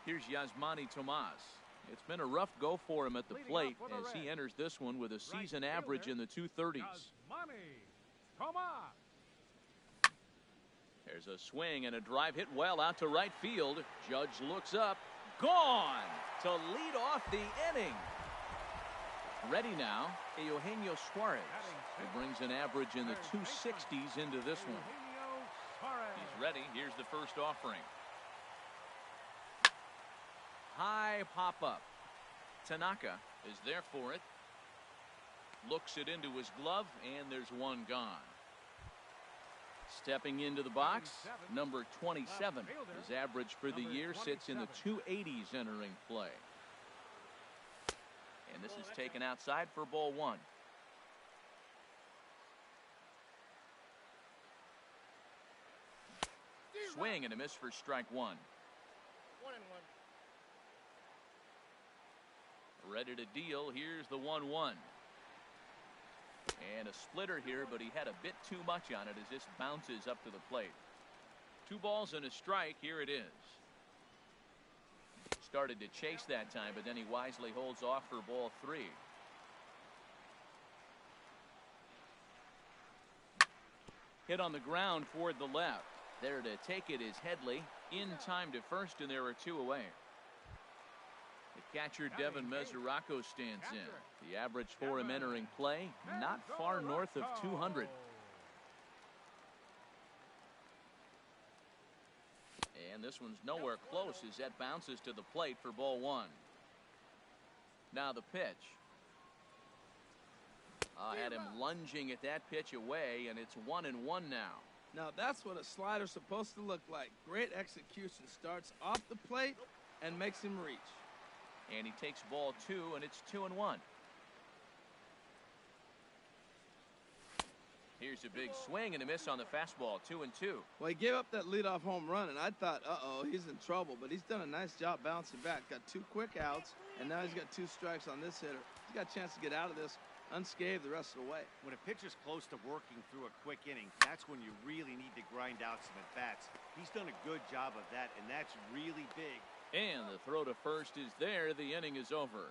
Here's Yasmani Tomas. It's been a rough go for him at the plate as he enters this one with a season average in the 230s. There's a swing and a drive hit well out to right field. Judge looks up. Gone to lead off the inning. Ready now, Eugenio Suarez. He brings an average in the 260s into this one. He's ready. Here's the first offering. High pop-up. Tanaka is there for it. Looks it into his glove, and there's one gone. Stepping into the box, number 27. His average for the year sits in the 280s entering play. And this is taken outside for ball one. Swing and a miss for strike one. 1-1. Ready to deal. Here's the 1-1. And a splitter here, but he had a bit too much on it as this bounces up to the plate. 2 balls and a strike. Here it is. Started to chase that time, but then he wisely holds off for ball 3. Hit on the ground toward the left. There to take it is Headley. In time to first, and there are 2 away. The catcher, Devin Mesoraco, stands in. The average for him entering play, not far north of 200. And this one's nowhere close as that bounces to the plate for ball 1. Now the pitch. Had him lunging at that pitch away, and it's 1-1 now. Now that's what a slider's supposed to look like. Great execution. Starts off the plate and makes him reach. And he takes ball 2, and it's 2-1. Here's a big swing and a miss on the fastball, 2-2. Well, he gave up that leadoff home run, and I thought, uh-oh, he's in trouble. But he's done a nice job bouncing back. Got 2 quick outs, and now he's got 2 strikes on this hitter. He's got a chance to get out of this unscathed the rest of the way. When a pitcher's close to working through a quick inning, that's when you really need to grind out some at-bats. He's done a good job of that, and that's really big. And the throw to first is there. The inning is over.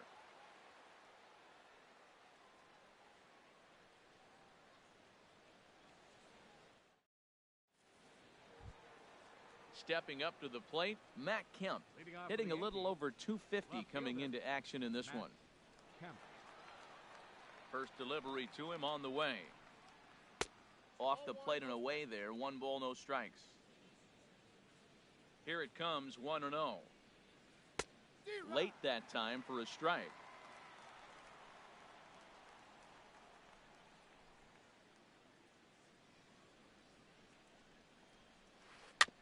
Stepping up to the plate, Matt Kemp, hitting a little over 250 coming into action in this one. First delivery to him on the way. Off the plate and away there. 1 ball, no strikes. Here it comes, 1-0. Late that time for a strike.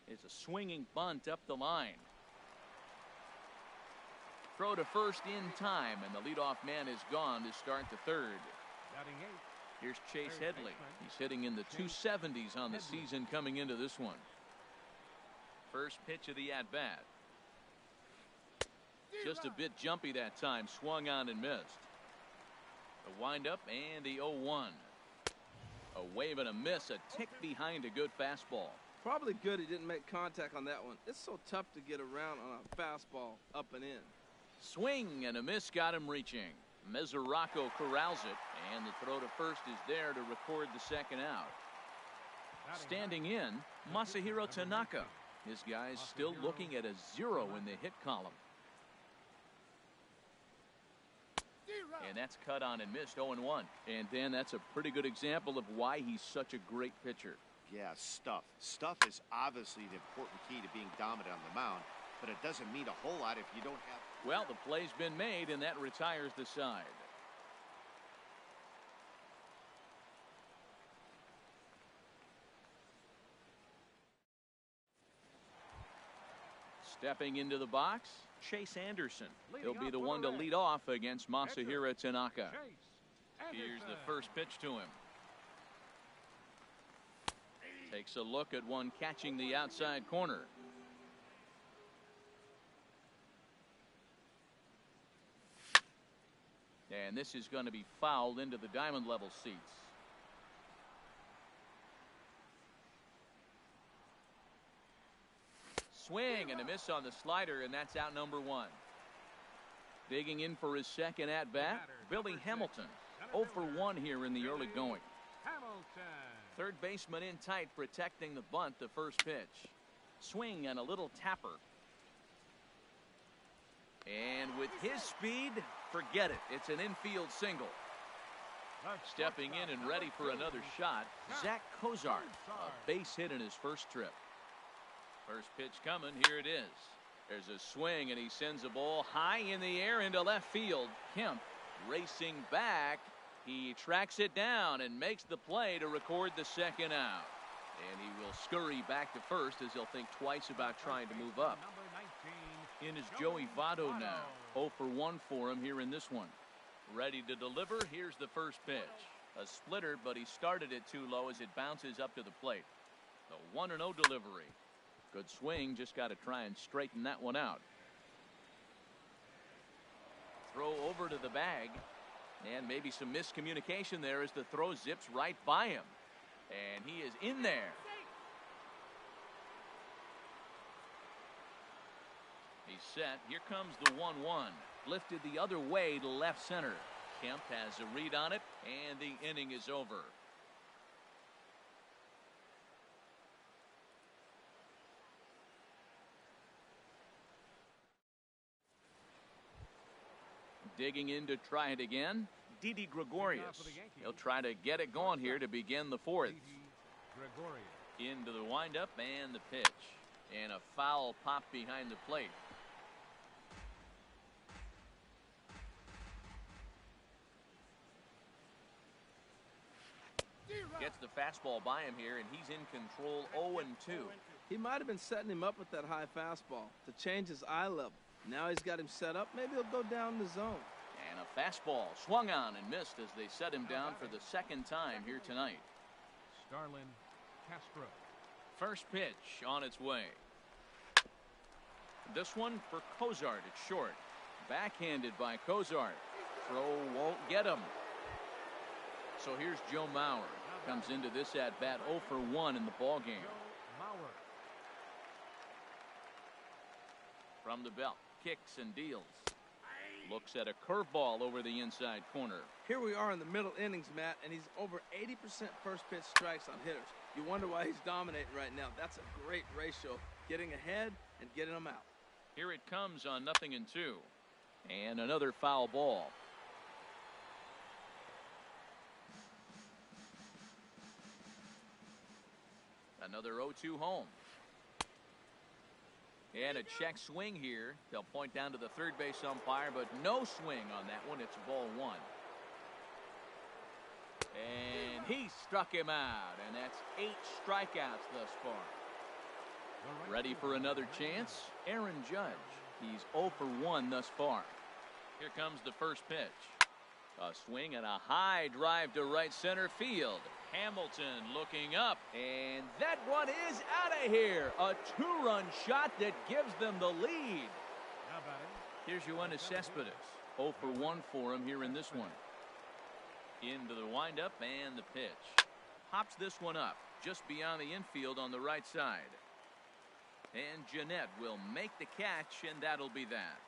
It's a swinging bunt up the line. Throw to first in time, and the leadoff man is gone to start the third. Here's Chase Headley. He's hitting in the 270s on the season coming into this one. First pitch of the at-bat. Just a bit jumpy that time. Swung on and missed. The windup and the 0-1. A wave and a miss. A tick behind a good fastball. Probably good he didn't make contact on that one. It's so tough to get around on a fastball up and in. Swing and a miss got him reaching. Mesoraco corrals it, and the throw to first is there to record the second out. Standing in, Masahiro Tanaka. His guy's still looking at a 0 in the hit column. And that's cut on and missed, 0-1. And Dan, that's a pretty good example of why he's such a great pitcher. Yeah, stuff. Stuff is obviously the important key to being dominant on the mound, but it doesn't mean a whole lot if you don't have... Well, the play's been made, and that retires the side. Stepping into the box, Chase Anderson. He'll be the one to lead off against Masahiro Tanaka. Here's the first pitch to him. Takes a look at one catching the outside corner. And this is going to be fouled into the diamond level seats. Swing and a miss on the slider, and that's out number 1. Digging in for his second at bat, Billy Hamilton. 0 for 1 here in the early going. Third baseman in tight, protecting the bunt, the first pitch. Swing and a little tapper. And with his speed, forget it. It's an infield single. Stepping in and ready for another shot, Zach Cozart. A base hit in his first trip. First pitch coming. Here it is. There's a swing, and he sends a ball high in the air into left field. Kemp racing back. He tracks it down and makes the play to record the second out. And he will scurry back to first as he'll think twice about trying to move up. In is Joey Votto now. 0 for 1 for him here in this one. Ready to deliver. Here's the first pitch. A splitter, but he started it too low as it bounces up to the plate. The 1-0 delivery. Good swing. Just got to try and straighten that one out. Throw over to the bag. And maybe some miscommunication there as the throw zips right by him. And he is in there. He's set. Here comes the 1-1. Lifted the other way to left center. Kemp has a read on it, and the inning is over. Digging in to try it again, Didi Gregorius. He'll try to get it going here to begin the fourth. Into the windup and the pitch. And a foul pop behind the plate. Gets the fastball by him here, and he's in control 0-2. He might have been setting him up with that high fastball to change his eye level. Now he's got him set up. Maybe he'll go down the zone. And a fastball swung on and missed as they set him down for the second time here tonight. Starlin Castro. First pitch on its way. This one for Cozart at short. Backhanded by Cozart. Throw won't get him. So here's Joe Mauer. Comes into this at bat 0 for 1 in the ball game. From the belt, kicks and deals. Looks at a curveball over the inside corner. Here we are in the middle innings, Matt, and he's over 80% first pitch strikes on hitters. You wonder why he's dominating right now. That's a great ratio, getting ahead and getting them out. Here it comes on 0-2. And another foul ball. Another 0-2 home. And a check swing here. They'll point down to the third base umpire, but no swing on that one. It's ball 1. And he struck him out, and that's 8 strikeouts thus far. Ready for another chance? Aaron Judge. He's 0 for 1 thus far. Here comes the first pitch. A swing and a high drive to right center field. Hamilton looking up, and that one is out of here. A 2-run shot that gives them the lead. Here's Yoenis Cespedes. 0 for 1 for him here in this one. Into the windup and the pitch. Pops this one up just beyond the infield on the right side. And Jeanette will make the catch, and that'll be that.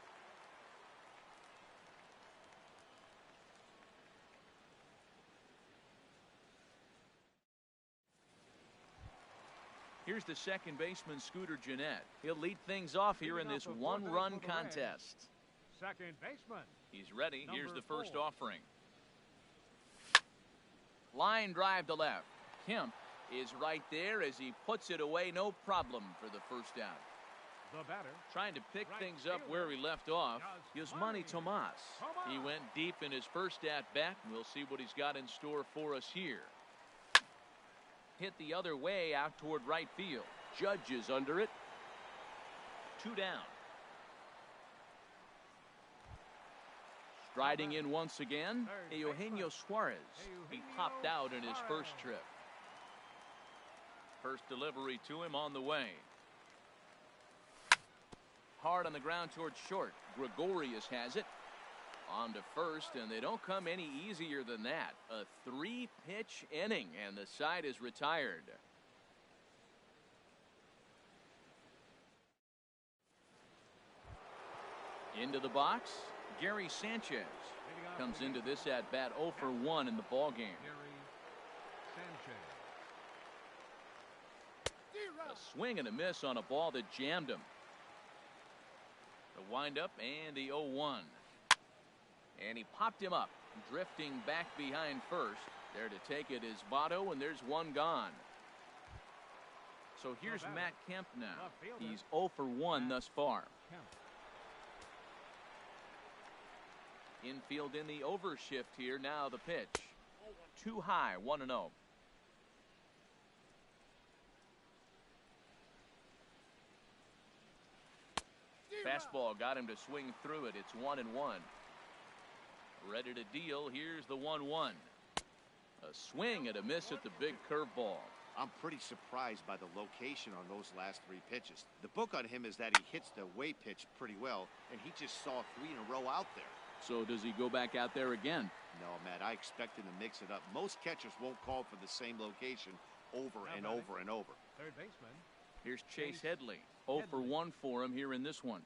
Here's the second baseman, Scooter Jeanette. He'll lead things off here in this one-run contest. second baseman. He's ready. Here's the first 4. offering. Line drive to left. Kemp is right there as he puts it away. No problem for the first out. The batter, Trying to pick right things up fielder, where he left off, Yasmani Yasmani Tomas. He Tomas. went deep in his first at-bat, and we'll see what he's got in store for us here. Hit the other way out toward right field. Judge is under it. 2 down. Striding in once again, Third Eugenio Suarez. He Eugenio popped out in his first Suarez. trip. First delivery to him on the way. Hard on the ground towards short. Gregorius has it. On to first, and they don't come any easier than that. A 3-pitch inning, and the side is retired. Into the box, Gary Sanchez Leading off comes the into game, this at-bat 0 for 1 in the ball game. Gary Sanchez. A swing and a miss on a ball that jammed him. The windup and the 0-1. And he popped him up, drifting back behind first. There to take it is Votto, and there's one gone. So here's batter, Matt Kemp now. left fielder, He's 0 for 1 Matt thus far. Kemp. Infield in the overshift here. Now the pitch. Too high, 1-0. Fastball got him to swing through it. It's 1-1. Ready to deal. Here's the 1-1. A swing and a miss at the big curveball. I'm pretty surprised by the location on those last 3 pitches. The book on him is that he hits the away pitch pretty well, and he just saw 3 in a row out there. So does he go back out there again? No, Matt, I expect him to mix it up. Most catchers won't call for the same location over and over and over. Third baseman, Here's Chase Headley. 0 for 1 for him here in this one.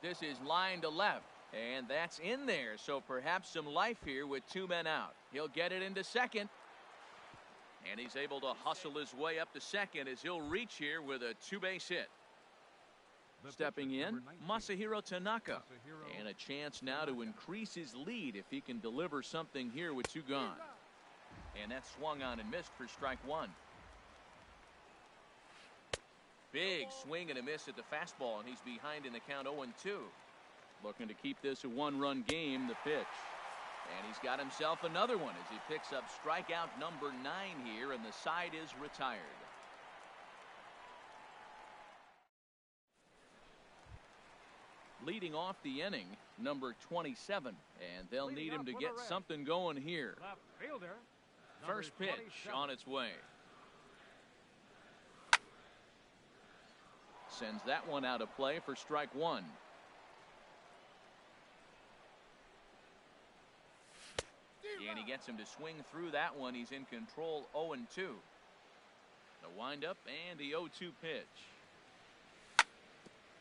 This is line to left, and that's in there. So perhaps some life here with 2 men out. He'll get it into second. And he's able to hustle his way up to second as he'll reach here with a 2-base hit. the Stepping pitcher, in, number 19, Masahiro Tanaka. Masahiro And a chance now to increase his lead if he can deliver something here with 2 gone. And that swung on and missed for strike 1. Big swing and a miss at the fastball, and he's behind in the count 0-2. Looking to keep this a 1-run game, the pitch. And he's got himself another one as he picks up strikeout number 9 here, and the side is retired. Leading off the inning, number 27, and they'll need him to get something going here. left fielder, number First pitch 27. on its way. Sends that one out of play for strike 1. And he gets him to swing through that one. He's in control, 0-2. The windup and the 0-2 pitch.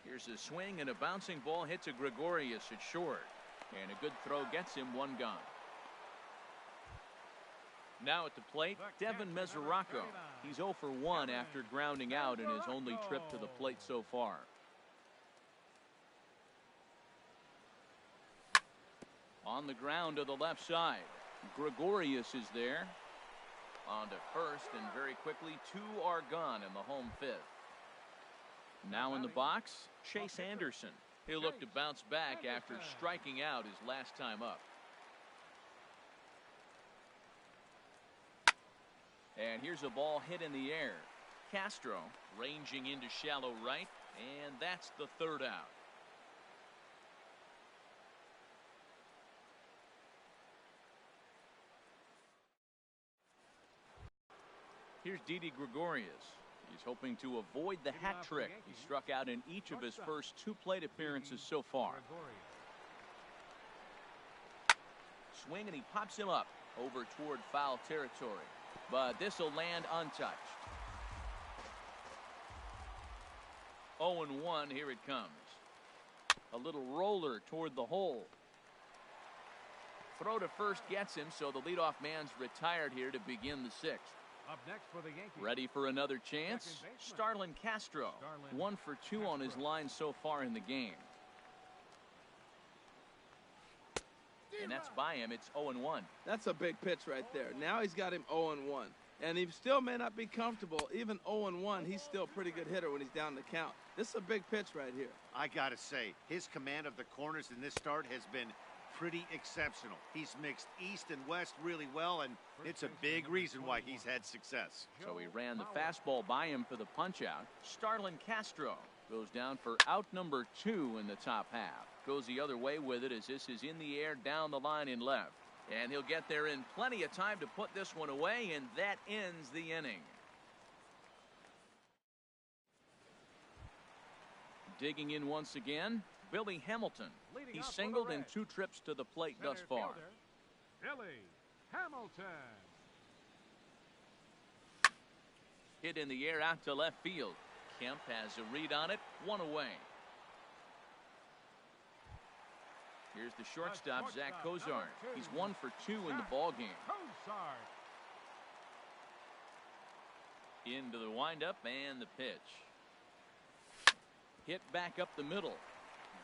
Here's a swing and a bouncing ball hit to Gregorius at short. And a good throw gets him 1 gone. Now at the plate, Devin Mesoraco. He's 0 for 1 after grounding out in his only trip to the plate so far. On the ground to the left side, Gregorius is there. On to first, and very quickly 2 are gone in the home 5th. Now in the box, Chase Anderson. He'll look to bounce back after striking out his last time up. And here's a ball hit in the air. Castro ranging into shallow right, and that's the 3rd out. Here's Didi Gregorius. He's hoping to avoid the hat trick. He struck out in each of his first 2 plate appearances so far. Gregorius. Swing, and he pops him up over toward foul territory. But this will land untouched. 0-1, here it comes. A little roller toward the hole. Throw to first gets him, so the leadoff man's retired here to begin the 6th. Up next for the Yankees. Ready for another chance? Starlin Castro. 1 for 2 on his line so far in the game. And that's by him. It's 0-1. That's a big pitch right there. Now he's got him 0-1. And he still may not be comfortable. Even 0-1, he's still a pretty good hitter when he's down the count. This is a big pitch right here. I got to say, his command of the corners in this start has been pretty exceptional. He's mixed east and west really well, and it's a big reason why he's had success. So he ran the fastball by him for the punch-out. Starlin Castro goes down for out number 2 in the top half. Goes the other way with it as this is in the air down the line in left. And he'll get there in plenty of time to put this one away, and that ends the inning. Digging in once again, Billy Hamilton. He's singled in 2 trips to the plate thus far. Billy Hamilton. Hit in the air out to left field. Kemp has a read on it, 1 away. Here's the shortstop, Zach Cozart. He's 1 for 2 in the ball game. Into the windup and the pitch. Hit back up the middle.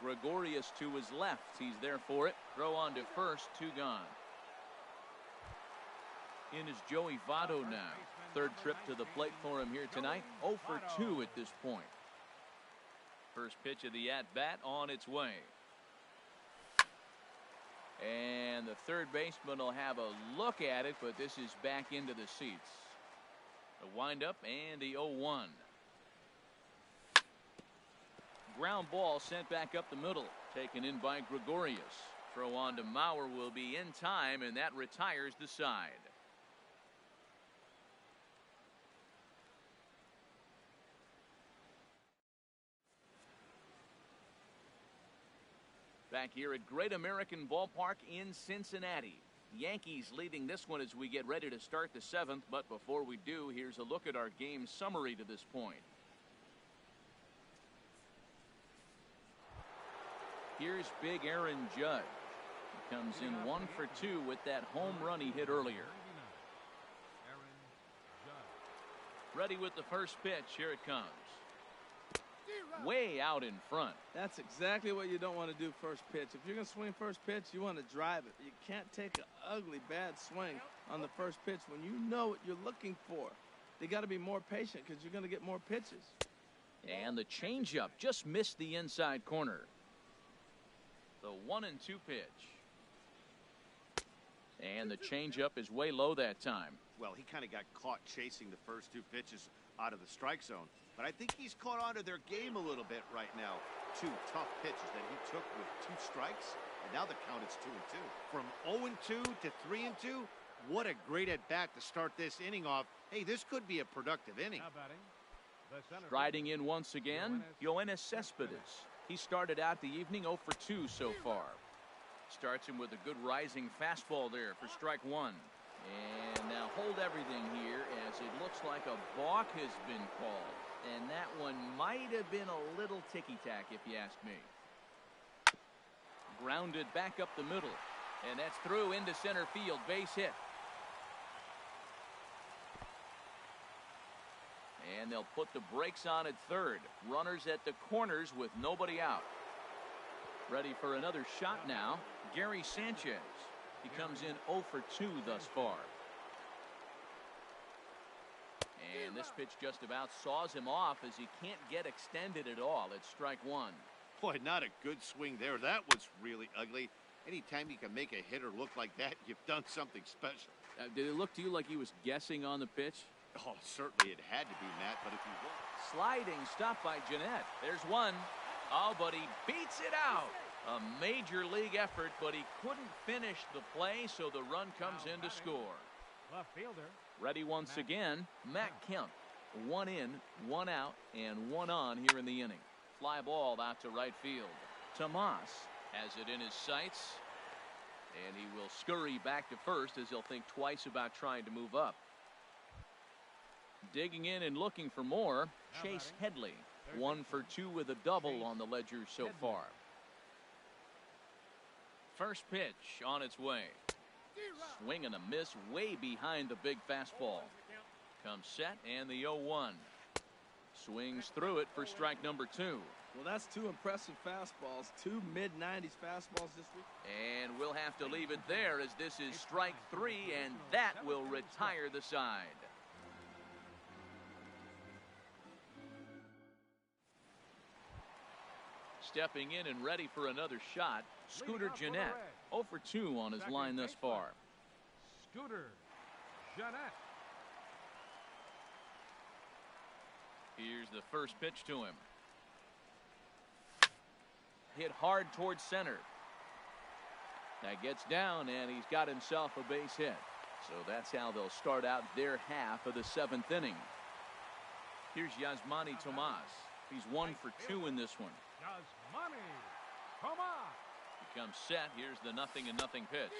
Gregorius to his left. He's there for it. Throw on to first, 2 gone. In is Joey Votto now. 3rd trip to the plate for him here tonight. 0 for 2 at this point. First pitch of the at-bat on its way. And the third baseman will have a look at it, but this is back into the seats. The windup and the 0-1. Ground ball sent back up the middle. Taken in by Gregorius. Throw on to Mauer will be in time, and that retires the side. Back here at Great American Ballpark in Cincinnati. Yankees leading this one as we get ready to start the 7th. But before we do, here's a look at our game summary to this point. Here's big Aaron Judge. He comes in 1 for 2 with that home run he hit earlier. Ready with the first pitch. Here it comes. Way out in front. That's exactly what you don't want to do first pitch. If you're going to swing first pitch, you want to drive it. You can't take an ugly, bad swing on the first pitch when you know what you're looking for. They got to be more patient because you're going to get more pitches. And the changeup just missed the inside corner. The 1-2 pitch. And the changeup is way low that time. Well, he kind of got caught chasing the first 2 pitches out of the strike zone. But I think he's caught on to their game a little bit right now. 2 tough pitches that he took with 2 strikes, and now the count is 2-2. From 0-2 to 3-2, what a great at-bat to start this inning off. Hey, this could be a productive inning. Striding in once again, Yoenis Cespedes. He started out the evening 0 for 2 so far. Starts him with a good rising fastball there for strike 1. And now hold everything here as it looks like a balk has been called. And that one might have been a little ticky-tack if you ask me. Grounded back up the middle. And that's through into center field. Base hit. And they'll put the brakes on at third. Runners at the corners with nobody out. Ready for another shot now. Gary Sanchez. He comes in 0 for 2 thus far. And this pitch just about saws him off as he can't get extended at all. It's strike 1. Boy, not a good swing there. That was really ugly. Anytime you can make a hitter look like that, you've done something special. Did it look to you like he was guessing on the pitch? Oh, certainly it had to be, Matt, but if you look. Sliding stop by Jeanette. There's one. Oh, but he beats it out. A major league effort, but he couldn't finish the play, so the run comes in to score. Left fielder. Ready once again, Matt Kemp. 1 in, 1 out, and 1 on here in the inning. Fly ball out to right field. Tomas has it in his sights, and he will scurry back to first as he'll think twice about trying to move up. Digging in and looking for more, Chase Headley. 1 for 2 with a double on the ledger so far. First pitch on its way. Swing and a miss way behind the big fastball. Comes set and the 0-1. Swings through it for strike number 2. Well, that's two impressive fastballs, two mid-90s fastballs this week. And we'll have to leave it there as this is strike 3, and that will retire the side. Stepping in and ready for another shot, Scooter Gennett. 0 for 2 on his line thus far. Scooter Gennett. Here's the first pitch to him. Hit hard towards center. That gets down, and he's got himself a base hit. So that's how they'll start out their half of the 7th inning. Here's Yasmani Tomas. He's 1 for 2 in this one. Yasmani Tomas. He comes set. Here's the 0-0 pitch.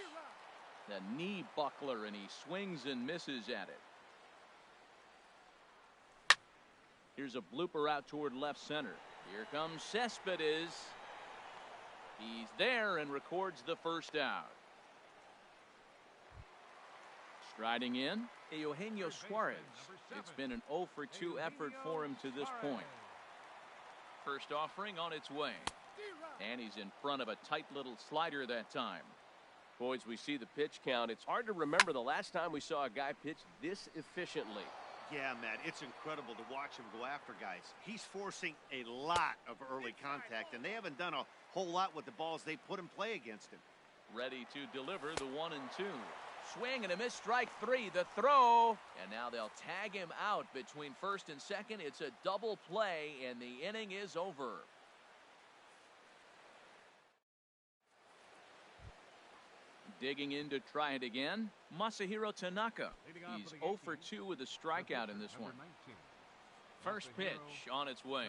The knee buckler, and he swings and misses at it. Here's a blooper out toward left center. Here comes Cespedes. He's there and records the first out. Striding in, Eugenio Suarez. It's been an 0 for 2 effort for him to this point. First offering on its way. And he's in front of a tight little slider that time. Boys, we see the pitch count. It's hard to remember the last time we saw a guy pitch this efficiently. Yeah, Matt, it's incredible to watch him go after guys. He's forcing a lot of early contact, and they haven't done a whole lot with the balls they put in play against him. Ready to deliver the 1-2. Swing and a miss, strike 3, the throw. And now they'll tag him out between first and second. It's a double play, and the inning is over. Digging in to try it again, Masahiro Tanaka. He's 0 for 2 with a strikeout in this one. First pitch on its way.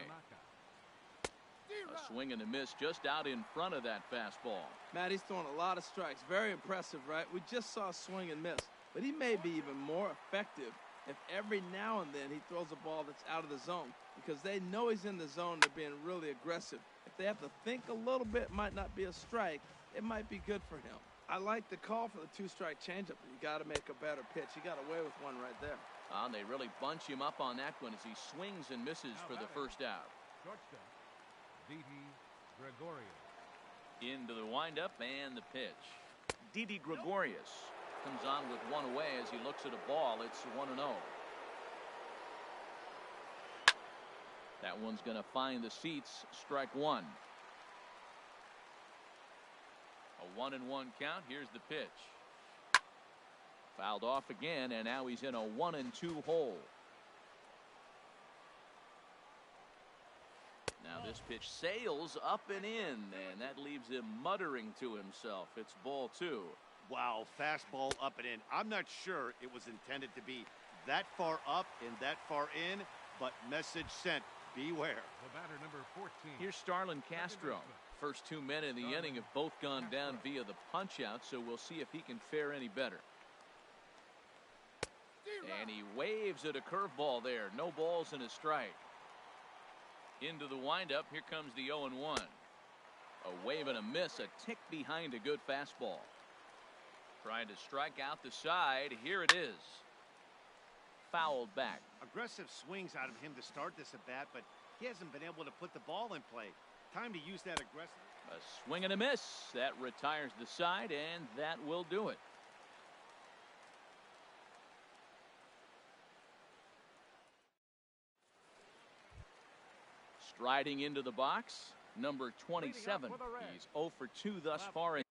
A swing and a miss just out in front of that fastball. Matt, he's throwing a lot of strikes. Very impressive, right? We just saw a swing and miss. But he may be even more effective if every now and then he throws a ball that's out of the zone, because they know he's in the zone. They're being really aggressive. If they have to think a little bit, it might not be a strike. It might be good for him. I like the call for the 2-strike changeup. You got to make a better pitch. He got away with one right there. And they really bunch him up on that one as he swings and misses for the first out. Shortstop, Didi Gregorius. Into the windup and the pitch. Didi Gregorius comes on with one away as he looks at a ball. It's 1-0. That one's going to find the seats. Strike 1. A 1-1 count. Here's the pitch. Fouled off again, and now he's in a 1-2 hole. Now this pitch sails up and in, and that leaves him muttering to himself. It's ball 2. Wow, fastball up and in. I'm not sure it was intended to be that far up and that far in, but message sent. Beware. The batter, number 14. Here's Starlin Castro. First 2 men in the inning have both gone down via the punch-out, so we'll see if he can fare any better. And he waves at a curveball there. No balls and a strike. Into the windup. Here comes the 0-1. A wave and a miss. A tick behind a good fastball. Trying to strike out the side. Here it is. Fouled back. Aggressive swings out of him to start this at bat, but he hasn't been able to put the ball in play. Time to use that aggressive. A swing and a miss. That retires the side, and that will do it. Striding into the box, number 27. He's 0 for 2 thus far in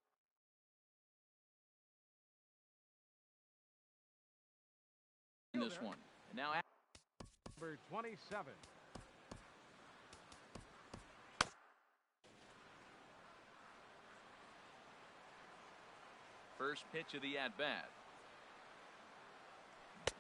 this one. And now Number 27. first pitch of the at-bat.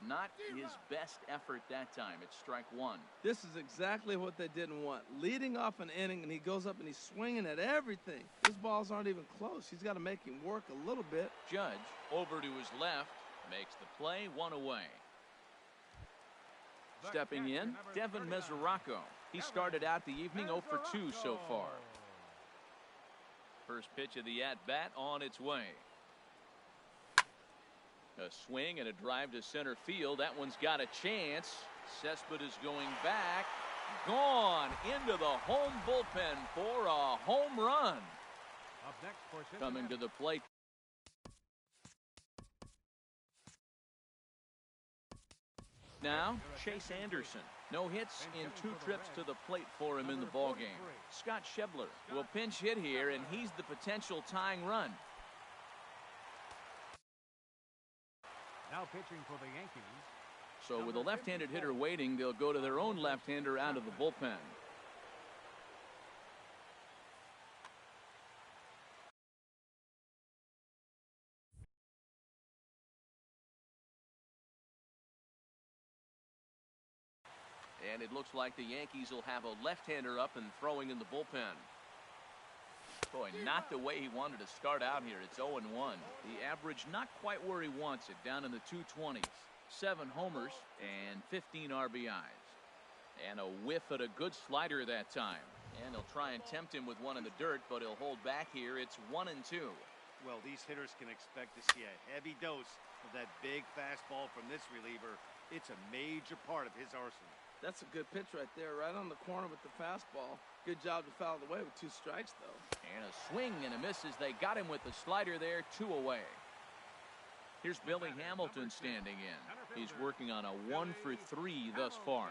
Not his best effort that time. It's strike 1. This is exactly what they didn't want. Leading off an inning, and he goes up and he's swinging at everything. His balls aren't even close. He's got to make him work a little bit. Judge over to his left, makes the play, 1 away. Stepping in, Devin Mesoraco. He started out the evening 0 for 2 so far. First pitch of the at-bat on its way. A swing and a drive to center field. That one's got a chance. Cespedes going back. Gone into the home bullpen for a home run. Up next for Coming to the plate. Now, Chase Anderson. No hits in 2 trips to the plate for him in the ballgame. Scott Schebler will pinch hit here, and he's the potential tying run. Now pitching for the Yankees. So with a left-handed hitter waiting, they'll go to their own left-hander out of the bullpen. And it looks like the Yankees will have a left-hander up and throwing in the bullpen. Boy, not the way he wanted to start out here. It's 0-1. The average not quite where he wants it, down in the 220s. 7 homers and 15 RBIs. And a whiff at a good slider that time. And he'll try and tempt him with one in the dirt, but he'll hold back here. It's 1-2. Well, these hitters can expect to see a heavy dose of that big fastball from this reliever. It's a major part of his arsenal. That's a good pitch right there, right on the corner with the fastball. Good job to foul the way with 2 strikes, though. And a swing and a miss as they got him with the slider there, 2 away. Here's Billy Hamilton standing in. He's working on a 1-for-3 thus far.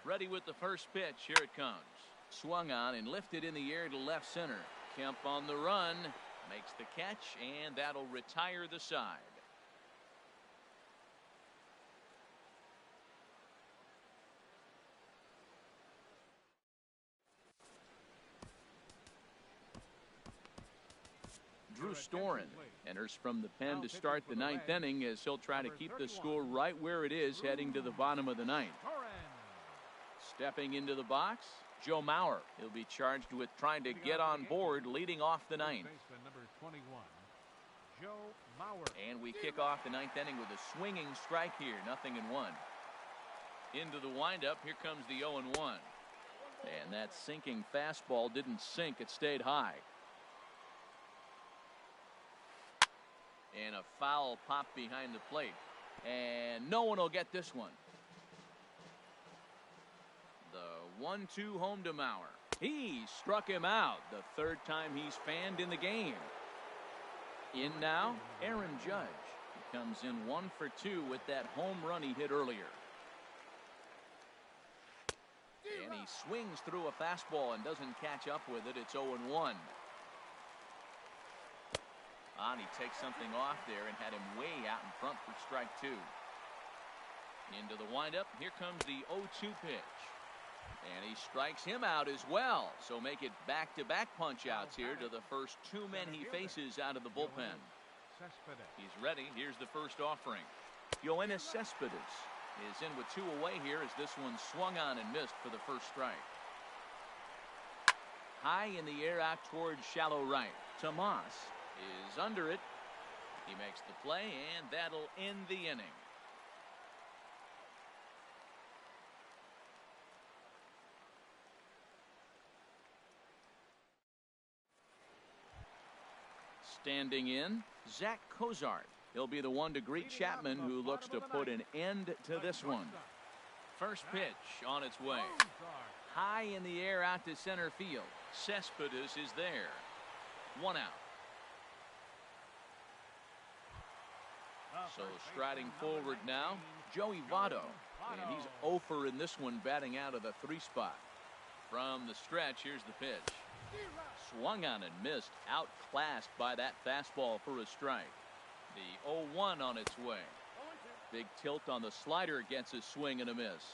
Ready with the first pitch. Here it comes. Swung on and lifted in the air to left center. Kemp on the run. Makes the catch, and that'll retire the side. Drew Storen enters from the pen to start the 9th inning as he'll try to keep the score right where it is heading to the bottom of the 9th. Stepping into the box, Joe Mauer. He'll be charged with trying to get on board leading off the 9th. And we kick off the 9th inning with a swinging strike here, 0-1. Into the windup, here comes the 0-1. And that sinking fastball didn't sink, it stayed high. And a foul pop behind the plate. And no one will get this one. The 1-2 home to Mauer. He struck him out. The 3rd time he's fanned in the game. In now, Aaron Judge. He comes in 1 for 2 with that home run he hit earlier. And he swings through a fastball and doesn't catch up with it. It's 0-1. And he takes something off there and had him way out in front for strike 2. Into the windup. Here comes the 0-2 pitch. And he strikes him out as well. So make it back-to-back punch-outs here to the first 2 men he faces out of the bullpen. He's ready. Here's the first offering. Yoenis Cespedes is in with 2 away here as this one swung on and missed for the first strike. High in the air out towards shallow right. Tomas is under it. He makes the play, and that'll end the inning. Standing in, Zach Cozart. He'll be the one to greet Chapman, who looks to put an end to this one. First pitch on its way. High in the air out to center field. Cespedes is there. 1 out. So striding forward now, Joey Votto. And he's 0 for in this one, batting out of the 3 spot. From the stretch, here's the pitch. Swung on and missed, outclassed by that fastball for a strike. The 0-1 on its way. Big tilt on the slider gets a swing and a miss.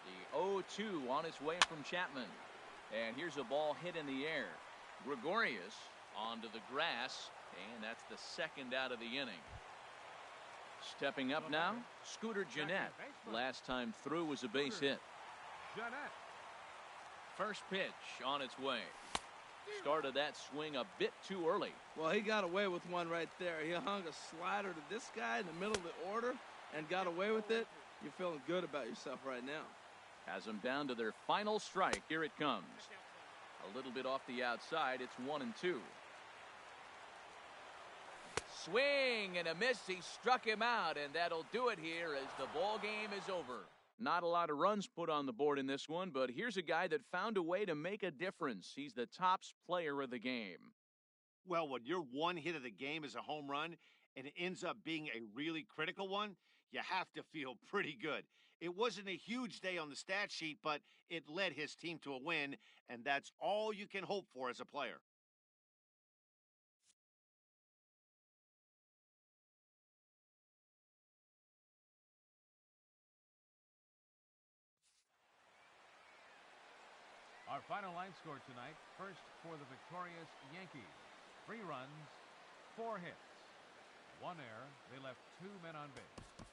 The 0-2 on its way from Chapman. And here's a ball hit in the air. Gregorius onto the grass, and that's the 2nd out of the inning. Stepping up now, Scooter Gennett. Last time through was a base hit. First pitch on its way. Started that swing a bit too early. Well, he got away with one right there. He hung a slider to this guy in the middle of the order and got away with it. You're feeling good about yourself right now. Has them down to their final strike. Here it comes. A little bit off the outside. It's 1-2. Swing and a miss. He struck him out, and that'll do it here as the ball game is over. Not a lot of runs put on the board in this one, but here's a guy that found a way to make a difference. He's the tops player of the game. Well, when your one hit of the game is a home run and it ends up being a really critical one, you have to feel pretty good. It wasn't a huge day on the stat sheet, but it led his team to a win, and that's all you can hope for as a player. Our final line score tonight, first for the victorious Yankees. 3 runs, 4 hits, 1 error. They left 2 men on base.